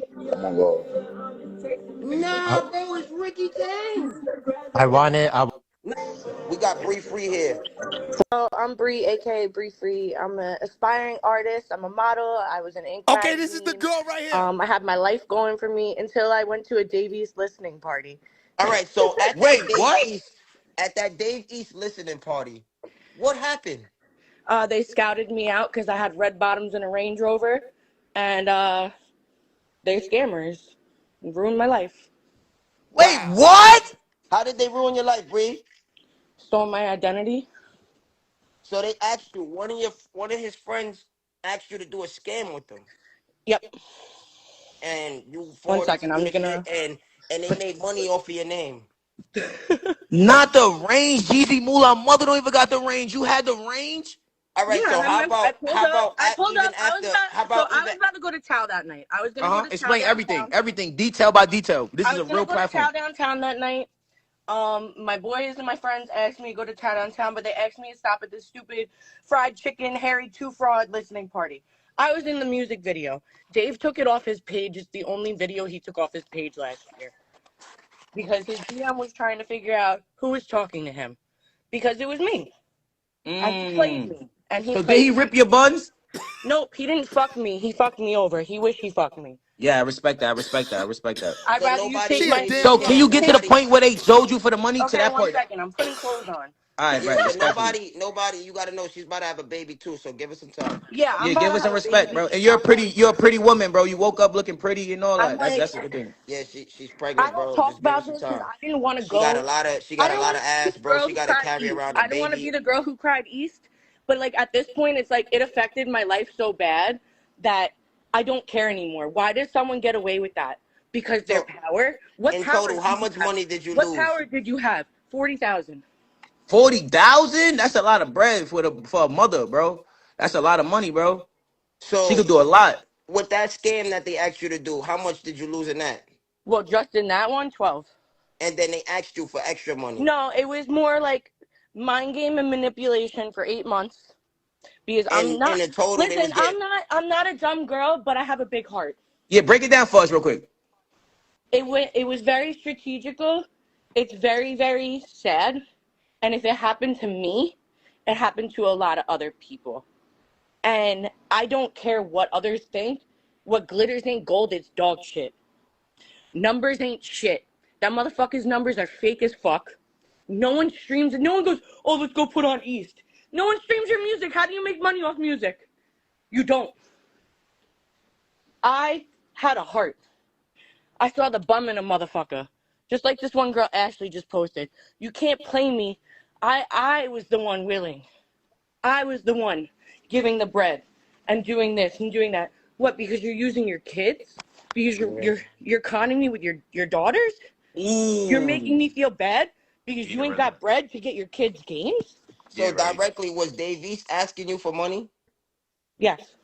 Nah, bro, it's Ricky Tang. I want it. We got Bree Free here. So I'm Bree, aka Bree Free. I'm an aspiring artist. I'm a model. I was in Ink Okay, magazine. this is the girl right here. I had my life going for me until I went to a Dave East listening party. All right, so at that Dave East listening party, what happened? They scouted me out because I had red bottoms and a Range Rover, and they're scammers. Ruined my life. Wait, what? How did they ruin your life, Bree? Stole my identity. So they asked you, one of his friends asked you to do a scam with them. Yep. And you 1 second, I'm gonna. And they made money off of your name. Not the range, Jeezy Moolah. Mother don't even got the range. You had the range. All right, Yeah, so I was about to go to Chow that night. I was gonna go to Explain Chow everything, downtown. everything, detail by detail. This is a real platform. I was gonna go to Chow downtown that night. My boys and my friends asked me to go to Chow downtown, but they asked me to stop at this stupid fried chicken Harry 2 Fraud listening party. I was in the music video. Dave took it off his page. It's the only video he took off his page last year. Because his DM was trying to figure out who was talking to him. Because it was me. And he played me. And So did he rip your buns? Nope, he didn't fuck me. He fucked me over. He wished he fucked me. Yeah, I respect that. I respect that. I respect that. I'd rather you take my... So can you get to the point where they showed you for the money to that point? 1 second. I'm putting clothes on. All right, Yeah, right. nobody, you gotta know she's about to have a baby too, so give her some time. Yeah, Yeah, give us some respect, bro. And you're a pretty woman, bro. You woke up looking pretty and all that. That's a good thing. Yeah, she's pregnant, bro. I don't talk Just give her about some this because time. I didn't want to go. She got a lot of ass, bro. She got to carry around a I don't want to baby. be the girl who cried East, but like at this point, it's like it affected my life so bad that I don't care anymore. Why did someone get away with that? Because their power. What in power total, how much money did you lose? lose? What power did you have? 40,000. 40,000? That's a lot of bread for a mother, bro. That's a lot of money, bro. So she could do a lot. With that scam that they asked you to do, how much did you lose in that? Well, just in that one, 12. And then they asked you for extra money. No, it was more like mind game and manipulation for 8 months. Because I'm not. Listen, I'm not a dumb girl, but I have a big heart. Yeah, break it down for us real quick. It was very strategical. It's very, very sad. And if it happened to me, it happened to a lot of other people. And I don't care what others think. What glitters ain't gold, it's dog shit. Numbers ain't shit. That motherfucker's numbers are fake as fuck. No one streams it. No one goes, oh, let's go put on East. No one streams your music. How do you make money off music? You don't. I had a heart. I saw the bum in a motherfucker. Just like this one girl, Ashley, just posted. You can't play me. I was the one willing. I was the one giving the bread and doing this and doing that. What, because you're using your kids? Because you're conning me with your daughters? You're making me feel bad because you ain't got bread to get your kids games? So directly, was Dave East asking you for money? Yes.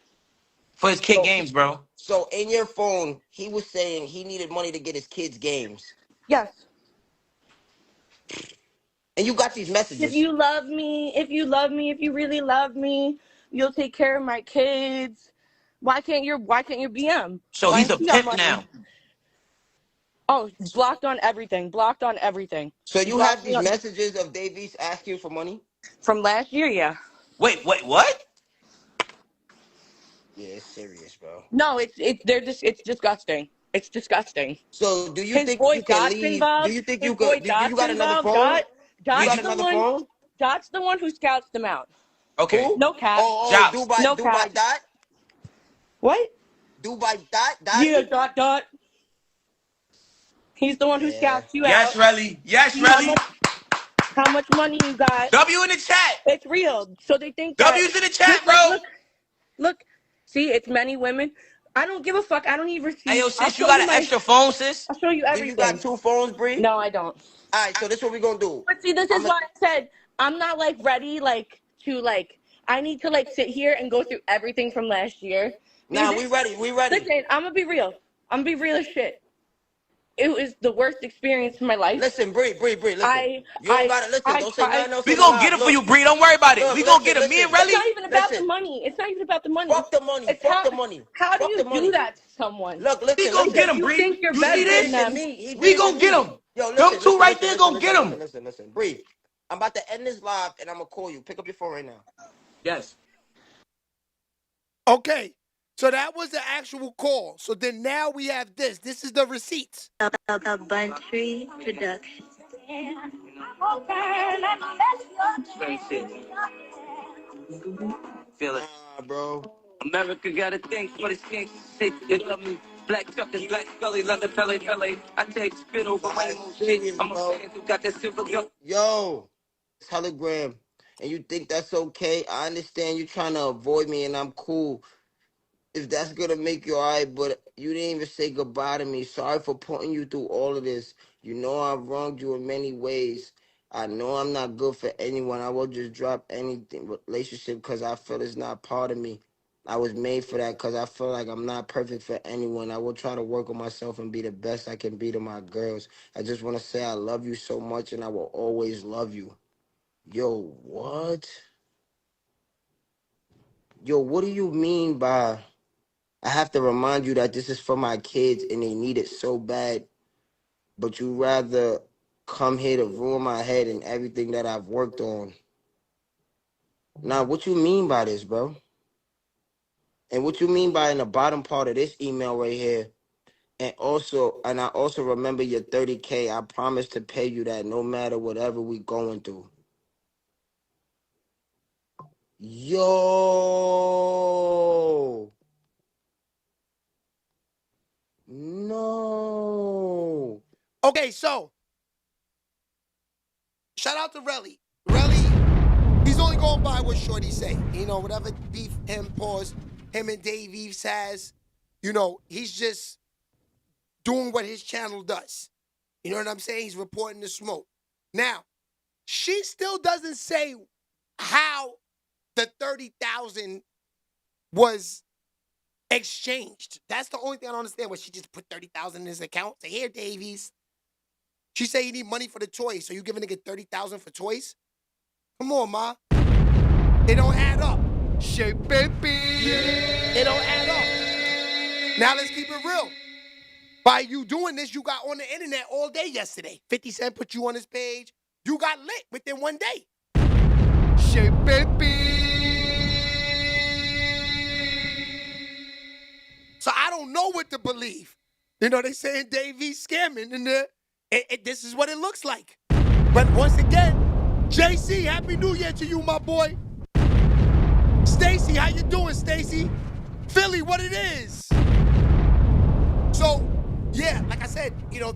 For his kid games, bro. So in your phone, he was saying he needed money to get his kids games. Yes. And you got these messages. If you love me, if you really love me, you'll take care of my kids. Why can't your BM? So he's a pimp now. Oh, blocked on everything. So you have these messages of Dave East asking for money? From last year, yeah. Wait, what? Yeah, it's serious, bro. No, it's disgusting. It's disgusting. So do you His think boy you can Dot's leave? Do involved. you think His you boy could? You Dot's got another involved. phone? You Dot's got the another one. phone? Dot's the one who scouts them out. Okay. Who? No cap. Oh, No Dubai cap. Dot? What? Dubai Dot? Yeah, Dottie? Dot. He's the one who Yeah. scouts you Yes, out. Relly. Yes, See how Relly. much money you got. W in the chat. It's real. So they think that. W's in the chat, Just bro. like, look. See, it's many women. I don't give a fuck. I don't need receipts. Hey, yo, I'll sis, you show got you an my. extra phone, sis? I'll show you Do everything. you got 2 phones, Bree? No, I don't. All right, so this is what we gonna do. But see, this is why I said I'm not like ready to I need to sit here and go through everything from last year. Nah, we ready. We ready. Listen, I'm gonna be real. I'm gonna be real as shit. It was the worst experience of my life. Listen, Bree, listen. I You don't gotta listen. Don't say tried. nothing else. We gonna get it for you, Bree. Don't worry about it. Look, We gonna get it. Me and Relly. It's not even about the money. It's not even about the money. Fuck the money. It's Fuck the money. How do Fuck you the money. do that to someone? Look, listen. We gonna get him, You Bree. think you're You better see this? than them. We gonna get him. Yo, listen, Them two right there listen, gonna get him. Listen. Bree, I'm about to end this live and I'm gonna call you. Pick up your phone right now. Yes. Okay, so that was the actual call. So then now we have this. This is the receipts. A Buntree production. Feel it. Bro. America got a thing for the skinks. Shit, you love me. Black truckers, black gully, London, Pele. I take spit over rainbow shit. I'm a fan who got that silver gun. Yo, Telegram. And you think that's okay? I understand you trying to avoid me and I'm cool. If that's gonna make you alright, but you didn't even say goodbye to me. Sorry for putting you through all of this. You know I've wronged you in many ways. I know I'm not good for anyone. I will just drop anything relationship because I feel it's not part of me. I was made for that because I feel like I'm not perfect for anyone. I will try to work on myself and be the best I can be to my girls. I just want to say I love you so much and I will always love you. Yo, what? Yo, what do you mean by... I have to remind you that this is for my kids and they need it so bad. But you rather come here to ruin my head and everything that I've worked on. Now, what you mean by this, bro? And what you mean by in the bottom part of this email right here? And I also remember your 30K. I promise to pay you that no matter whatever we going through. Yo. No. Okay, so shout out to Relly. Relly, he's only going by what Shorty say. You know, whatever beef him and Dave Eves has, you know, he's just doing what his channel does. You know what I'm saying? He's reporting the smoke. Now, she still doesn't say how the 30,000 was exchanged. That's the only thing I don't understand. Was she just put 30,000 in his account? Say, here, Davies. She say you need money for the toys, so you give a nigga 30,000 for toys? Come on, ma. They don't add up. Shape baby. They don't add up. Now let's keep it real. By you doing this, you got on the internet all day yesterday. 50 Cent put you on his page. You got lit within one day. Shape baby. So I don't know what to believe. You know, they saying Davey's scamming, and this is what it looks like. But once again, JC, Happy New Year to you, my boy. Stacy, how you doing, Stacy? Philly, what it is. So, yeah, like I said, you know,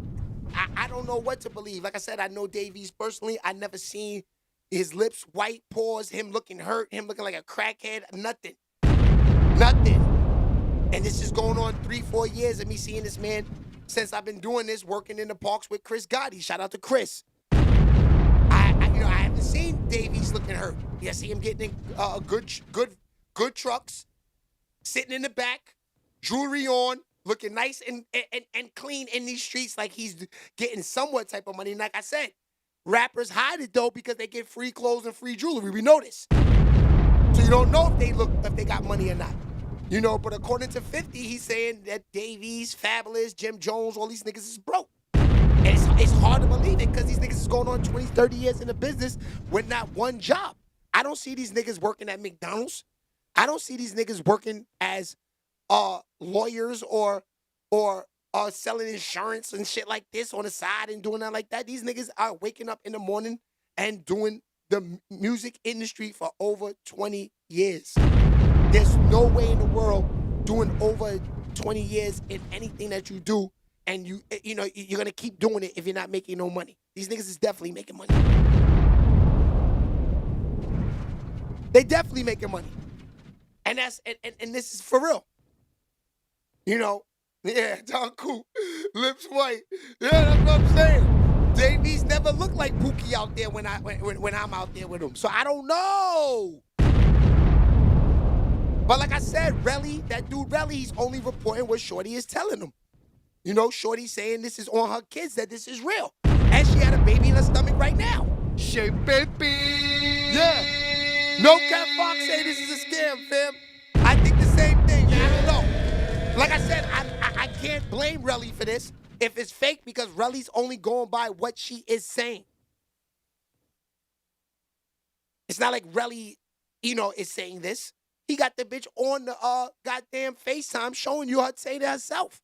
I don't know what to believe. Like I said, I know Davies personally. I never seen his lips white, paws, him looking hurt, him looking like a crackhead, nothing. Nothing. And this is going on 3-4 years of me seeing this man since I've been doing this, working in the parks with Chris Gotti. Shout out to Chris. I haven't seen Davies looking hurt. I see him getting good trucks, sitting in the back, jewelry on, looking nice and clean in these streets like he's getting somewhat type of money. And like I said, rappers hide it though because they get free clothes and free jewelry. We know this. So you don't know if they got money or not. You know, but according to 50, he's saying that Davies, Fabulous, Jim Jones, all these niggas is broke. And it's hard to believe it because these niggas is going on 20, 30 years in the business with not one job. I don't see these niggas working at McDonald's. I don't see these niggas working as lawyers or are selling insurance and shit like this on the side and doing that like that. These niggas are waking up in the morning and doing the music industry for over 20 years. There's no way in the world doing over 20 years in anything that you do, and you know you're gonna keep doing it if you're not making no money. These niggas is definitely making money. They definitely making money, and that's and this is for real. You know, yeah, Don Cool, lips white. Yeah, that's what I'm saying. Davies never looked like Pookie out there when I'm out there with him, so I don't know. But like I said, Relly, that dude Relly, he's only reporting what Shorty is telling him. You know, Shorty saying this is on her kids, that this is real. And she had a baby in her stomach right now. Baby. Yeah. No Cat Fox say this is a scam, fam. I think the same thing, man. I don't know. Like I said, I can't blame Relly for this if it's fake, because Relly's only going by what she is saying. It's not like Relly, you know, is saying this. He got the bitch on the goddamn FaceTime showing you her saying it herself.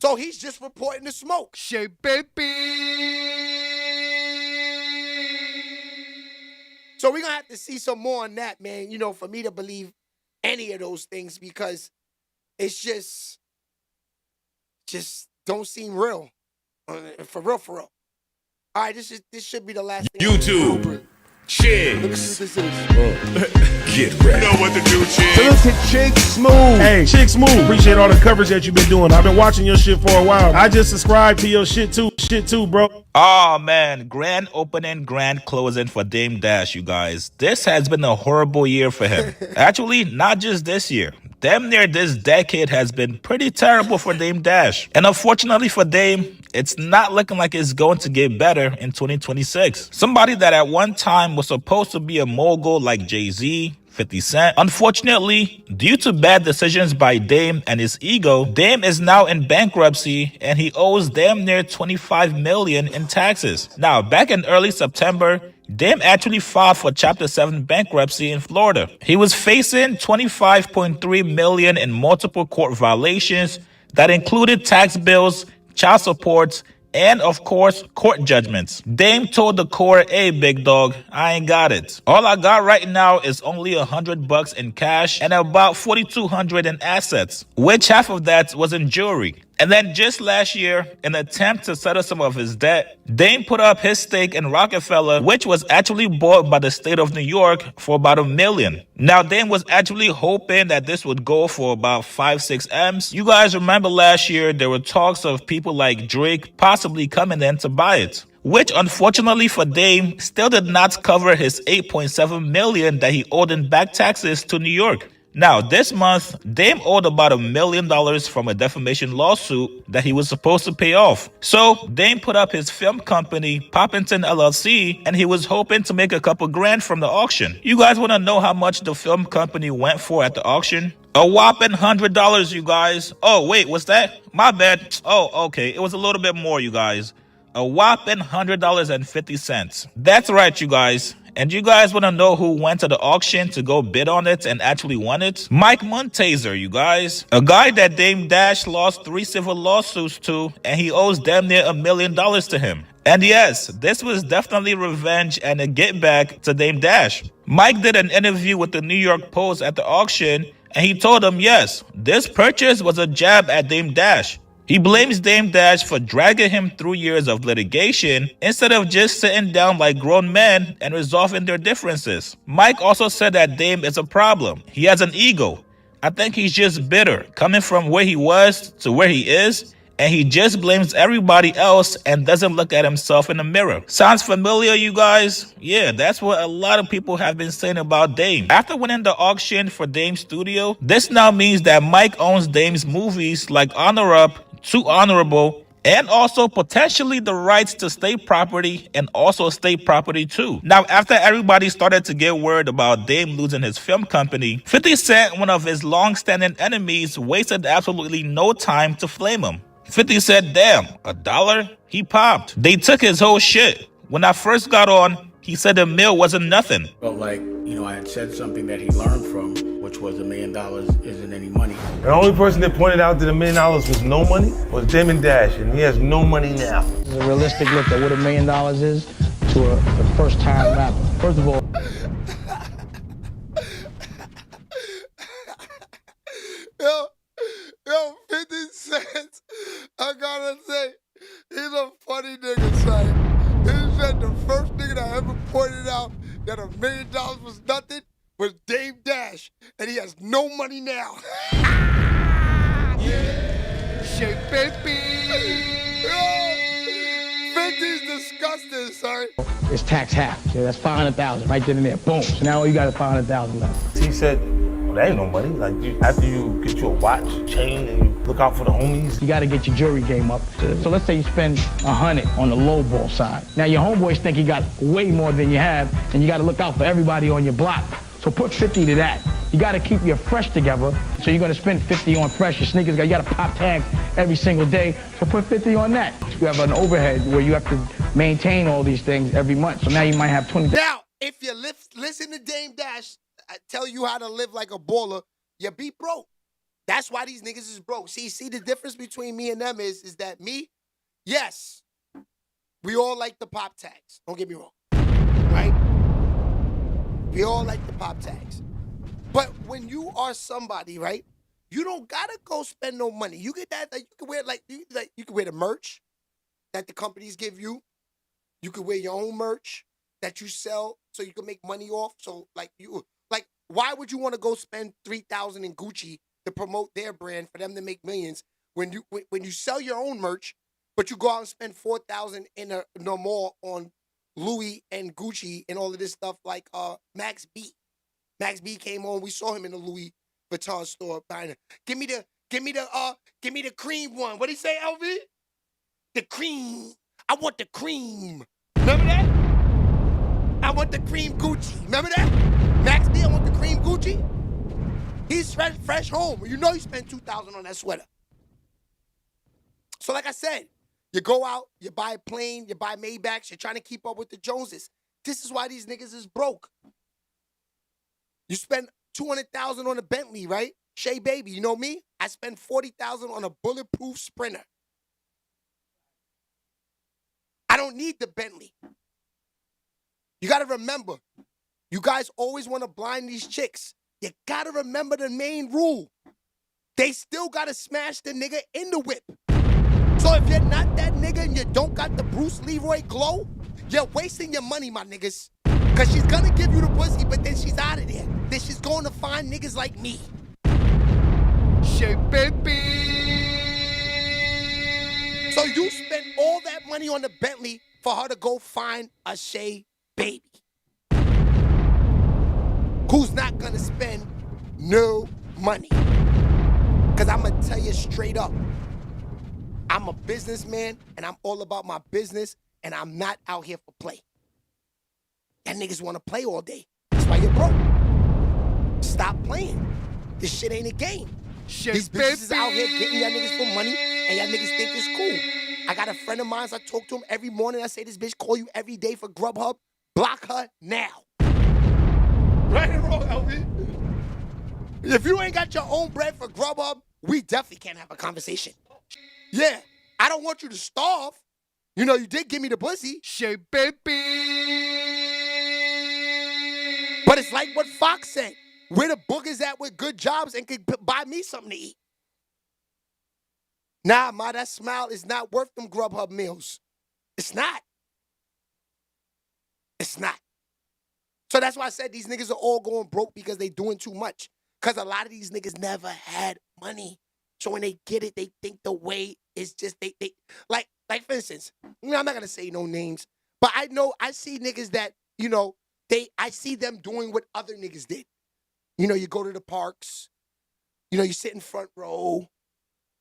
So he's just reporting the smoke. Baby. So we're going to have to see some more on that, man, you know, for me to believe any of those things, because it's just don't seem real. For real, for real. All right, this should be the last thing. YouTube. Chicks. Get ready. You know what to do, Chicks. Salute to Chicks Smooth. Hey, Chick Smooth. Appreciate all the coverage that you've been doing. I've been watching your shit for a while. I just subscribed to your shit too, bro. Oh man, grand opening, grand closing for Dame Dash, you guys. This has been a horrible year for him. Actually, not just this year. Damn near this decade has been pretty terrible for Dame Dash. And unfortunately for Dame, it's not looking like it's going to get better in 2026. Somebody that at one time was supposed to be a mogul like Jay-Z, 50 Cent. Unfortunately, due to bad decisions by Dame and his ego, Dame is now in bankruptcy and he owes damn near $25 million in taxes. Now, back in early September, Dame actually filed for Chapter 7 bankruptcy in Florida. He was facing $25.3 million in multiple court violations that included tax bills, child supports, and of course, court judgments. Dame told the court, hey, big dog, I ain't got it. All I got right now is only $100 in cash and about $4,200 in assets, which half of that was in jewelry. And then just last year, in an attempt to settle some of his debt, Dame put up his stake in Rockefeller, which was actually bought by the state of New York for about $1 million. Now, Dame was actually hoping that this would go for about 5-6 M's. You guys remember last year, there were talks of people like Drake possibly coming in to buy it, which unfortunately for Dame still did not cover his $8.7 million that he owed in back taxes to New York. Now, this month, Dame owed about $1 million from a defamation lawsuit that he was supposed to pay off. So, Dame put up his film company, Poppington LLC, and he was hoping to make a couple grand from the auction. You guys want to know how much the film company went for at the auction? A whopping $100, you guys. Oh, wait, what's that? My bad. Oh, okay, it was a little bit more, you guys. A whopping $100.50. That's right, you guys. And you guys want to know who went to the auction to go bid on it and actually won it? Mike Montaser, you guys. A guy that Dame Dash lost 3 civil lawsuits to, and he owes damn near $1 million to him. And yes, this was definitely revenge and a get back to Dame Dash. Mike did an interview with the New York Post at the auction, and he told him, yes, this purchase was a jab at Dame Dash. He blames Dame Dash for dragging him through years of litigation instead of just sitting down like grown men and resolving their differences. Mike also said that Dame is a problem. He has an ego. I think he's just bitter, coming from where he was to where he is, and he just blames everybody else and doesn't look at himself in the mirror. Sounds familiar, you guys? Yeah, that's what a lot of people have been saying about Dame. After winning the auction for Dame's studio, this now means that Mike owns Dame's movies like Honor Up, Too Honorable, and also potentially the rights to state property and also state property too. Now, after everybody started to get word about Dame losing his film company, 50 Cent, one of his long-standing enemies, wasted absolutely no time to flame him. 50 said, damn, $1? He popped. They took his whole shit. When I first got on, he said the mill wasn't nothing. Felt like, I had said something that he learned from, which was $1 million isn't any money. The only person that pointed out that $1 million was no money was Damon Dash, and he has no money now. This is a realistic look at what $1 million is to a first-time rapper. First of all, Yo, 50 Cent, I gotta say, he's a funny nigga, son. He said the first nigga that ever pointed out that $1 million was nothing was Dame Dash, and he has no money now. Yeah. Shake baby. 50's disgusting, son. it's tax half. So that's $500,000 right then and there. Boom. So now you got $500,000 left. He said, well, that ain't no money. Like, after you get you a watch, chain, and you look out for the homies. You got to get your jewelry game up. So let's say you spend $100 on the low ball side. Now your homeboys think you got way more than you have, and you got to look out for everybody on your block. So put 50 to that. You got to keep your fresh together. So you're going to spend 50 on fresh. Your sneakers, you got to pop tags every single day. So put 50 on that. You have an overhead where you have to maintain all these things every month. So now you might have 20. Now, if you listen to Dame Dash tell you how to live like a baller, you be broke. That's why these niggas is broke. See the difference between me and them is that me, yes, we all like the pop tags. Don't get me wrong, right? We all like the pop tags. But when you are somebody, right, you don't gotta go spend no money. You get that, you can wear you can wear the merch that the companies give you. You can wear your own merch that you sell so you can make money off. So why would you want to go spend $3,000 in Gucci to promote their brand for them to make millions when you sell your own merch, but you go out and spend $4,000 in a mall on Louis and Gucci and all of this stuff like Max B. Max B came on. We saw him in the Louis Vuitton store buying it. Give me the cream one. What did he say, LV? The cream. I want the cream. Remember that? I want the cream Gucci. Remember that? Max B, I want the cream Gucci. He's fresh home. You know he spent $2,000 on that sweater. So like I said, you go out, you buy a plane, you buy Maybachs, you're trying to keep up with the Joneses. This is why these niggas is broke. You spend $200,000 on a Bentley, right? Shea Baby, you know me? I spend $40,000 on a bulletproof Sprinter. I don't need the Bentley. You got to remember, you guys always want to blind these chicks. You got to remember the main rule. They still got to smash the nigga in the whip. So if you're not that nigga and you don't got the Bruce Leroy glow, you're wasting your money, my niggas. Because she's going to give you the pussy, but then she's out of there. Then she's going to find niggas like me. Shea baby. So you spend all that money on the Bentley for her to go find a Shea Baby. Who's not going to spend no money? Because I'm going to tell you straight up. I'm a businessman, and I'm all about my business, and I'm not out here for play. Y'all niggas want to play all day. That's why you're broke. Stop playing. This shit ain't a game. These businesses out here getting y'all niggas for money, and y'all niggas think it's cool. I got a friend of mine, I talk to him every morning. I say, this bitch call you every day for Grubhub. Block her now. Right or wrong, LB? If you ain't got your own bread for Grubhub, we definitely can't have a conversation. Yeah, I don't want you to starve. You know, you did give me the pussy. Shea baby. But it's like what Fox said. Where the boogers at with good jobs and could buy me something to eat. Nah, ma, that smile is not worth them Grubhub meals. It's not. It's not. So that's why I said these niggas are all going broke because they doing too much. Because a lot of these niggas never had money. So when they get it, they think the way is just, they like for instance, I'm not going to say no names, but I see niggas that, I see them doing what other niggas did. You go to the parks, you sit in front row,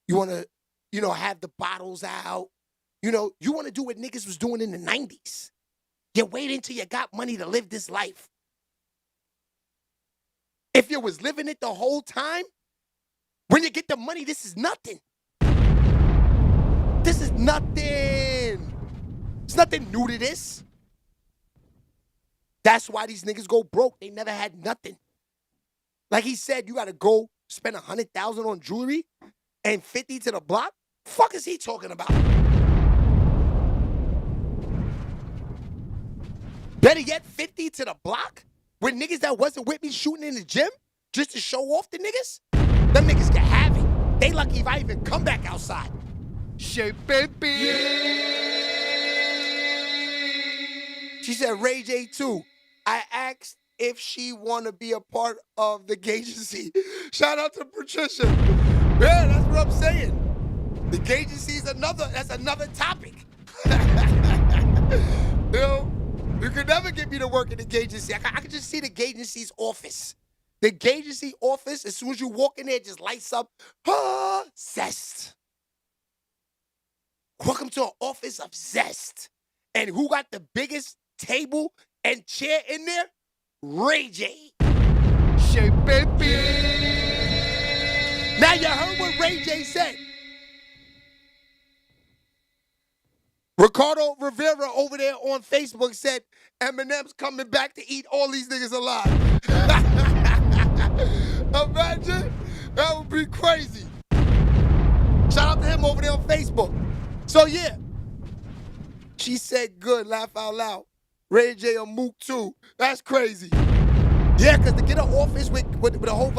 you want to, have the bottles out, you want to do what niggas was doing in the 90s. You wait until you got money to live this life. If you was living it the whole time, when you get the money, this is nothing. This is nothing. There's nothing new to this. That's why these niggas go broke. They never had nothing. Like he said, you got to go spend $100,000 on jewelry and 50 to the block? Fuck is he talking about? Better yet, 50 to the block? With niggas that wasn't with me shooting in the gym just to show off the niggas? Them niggas can have it. They lucky if I even come back outside. Shea baby. She said, Ray J too. I asked if she want to be a part of the Gagency. Shout out to Patricia. Yeah, that's what I'm saying. The Gagency is that's another topic. You know, you could never get me to work in the Gagency. I could just see the Gagency's office. The Gagency office, as soon as you walk in there, it just lights up. Zest. Welcome to an office of Zest. And who got the biggest table and chair in there? Ray J. Shea baby. Now you heard what Ray J said. Ricardo Rivera over there on Facebook said Eminem's coming back to eat all these niggas alive. Imagine, that would be crazy. Shout out to him over there on Facebook. So yeah, she said good, laugh out loud. Ray J or Mook too. That's crazy. Yeah, because to get an office with a whole bunch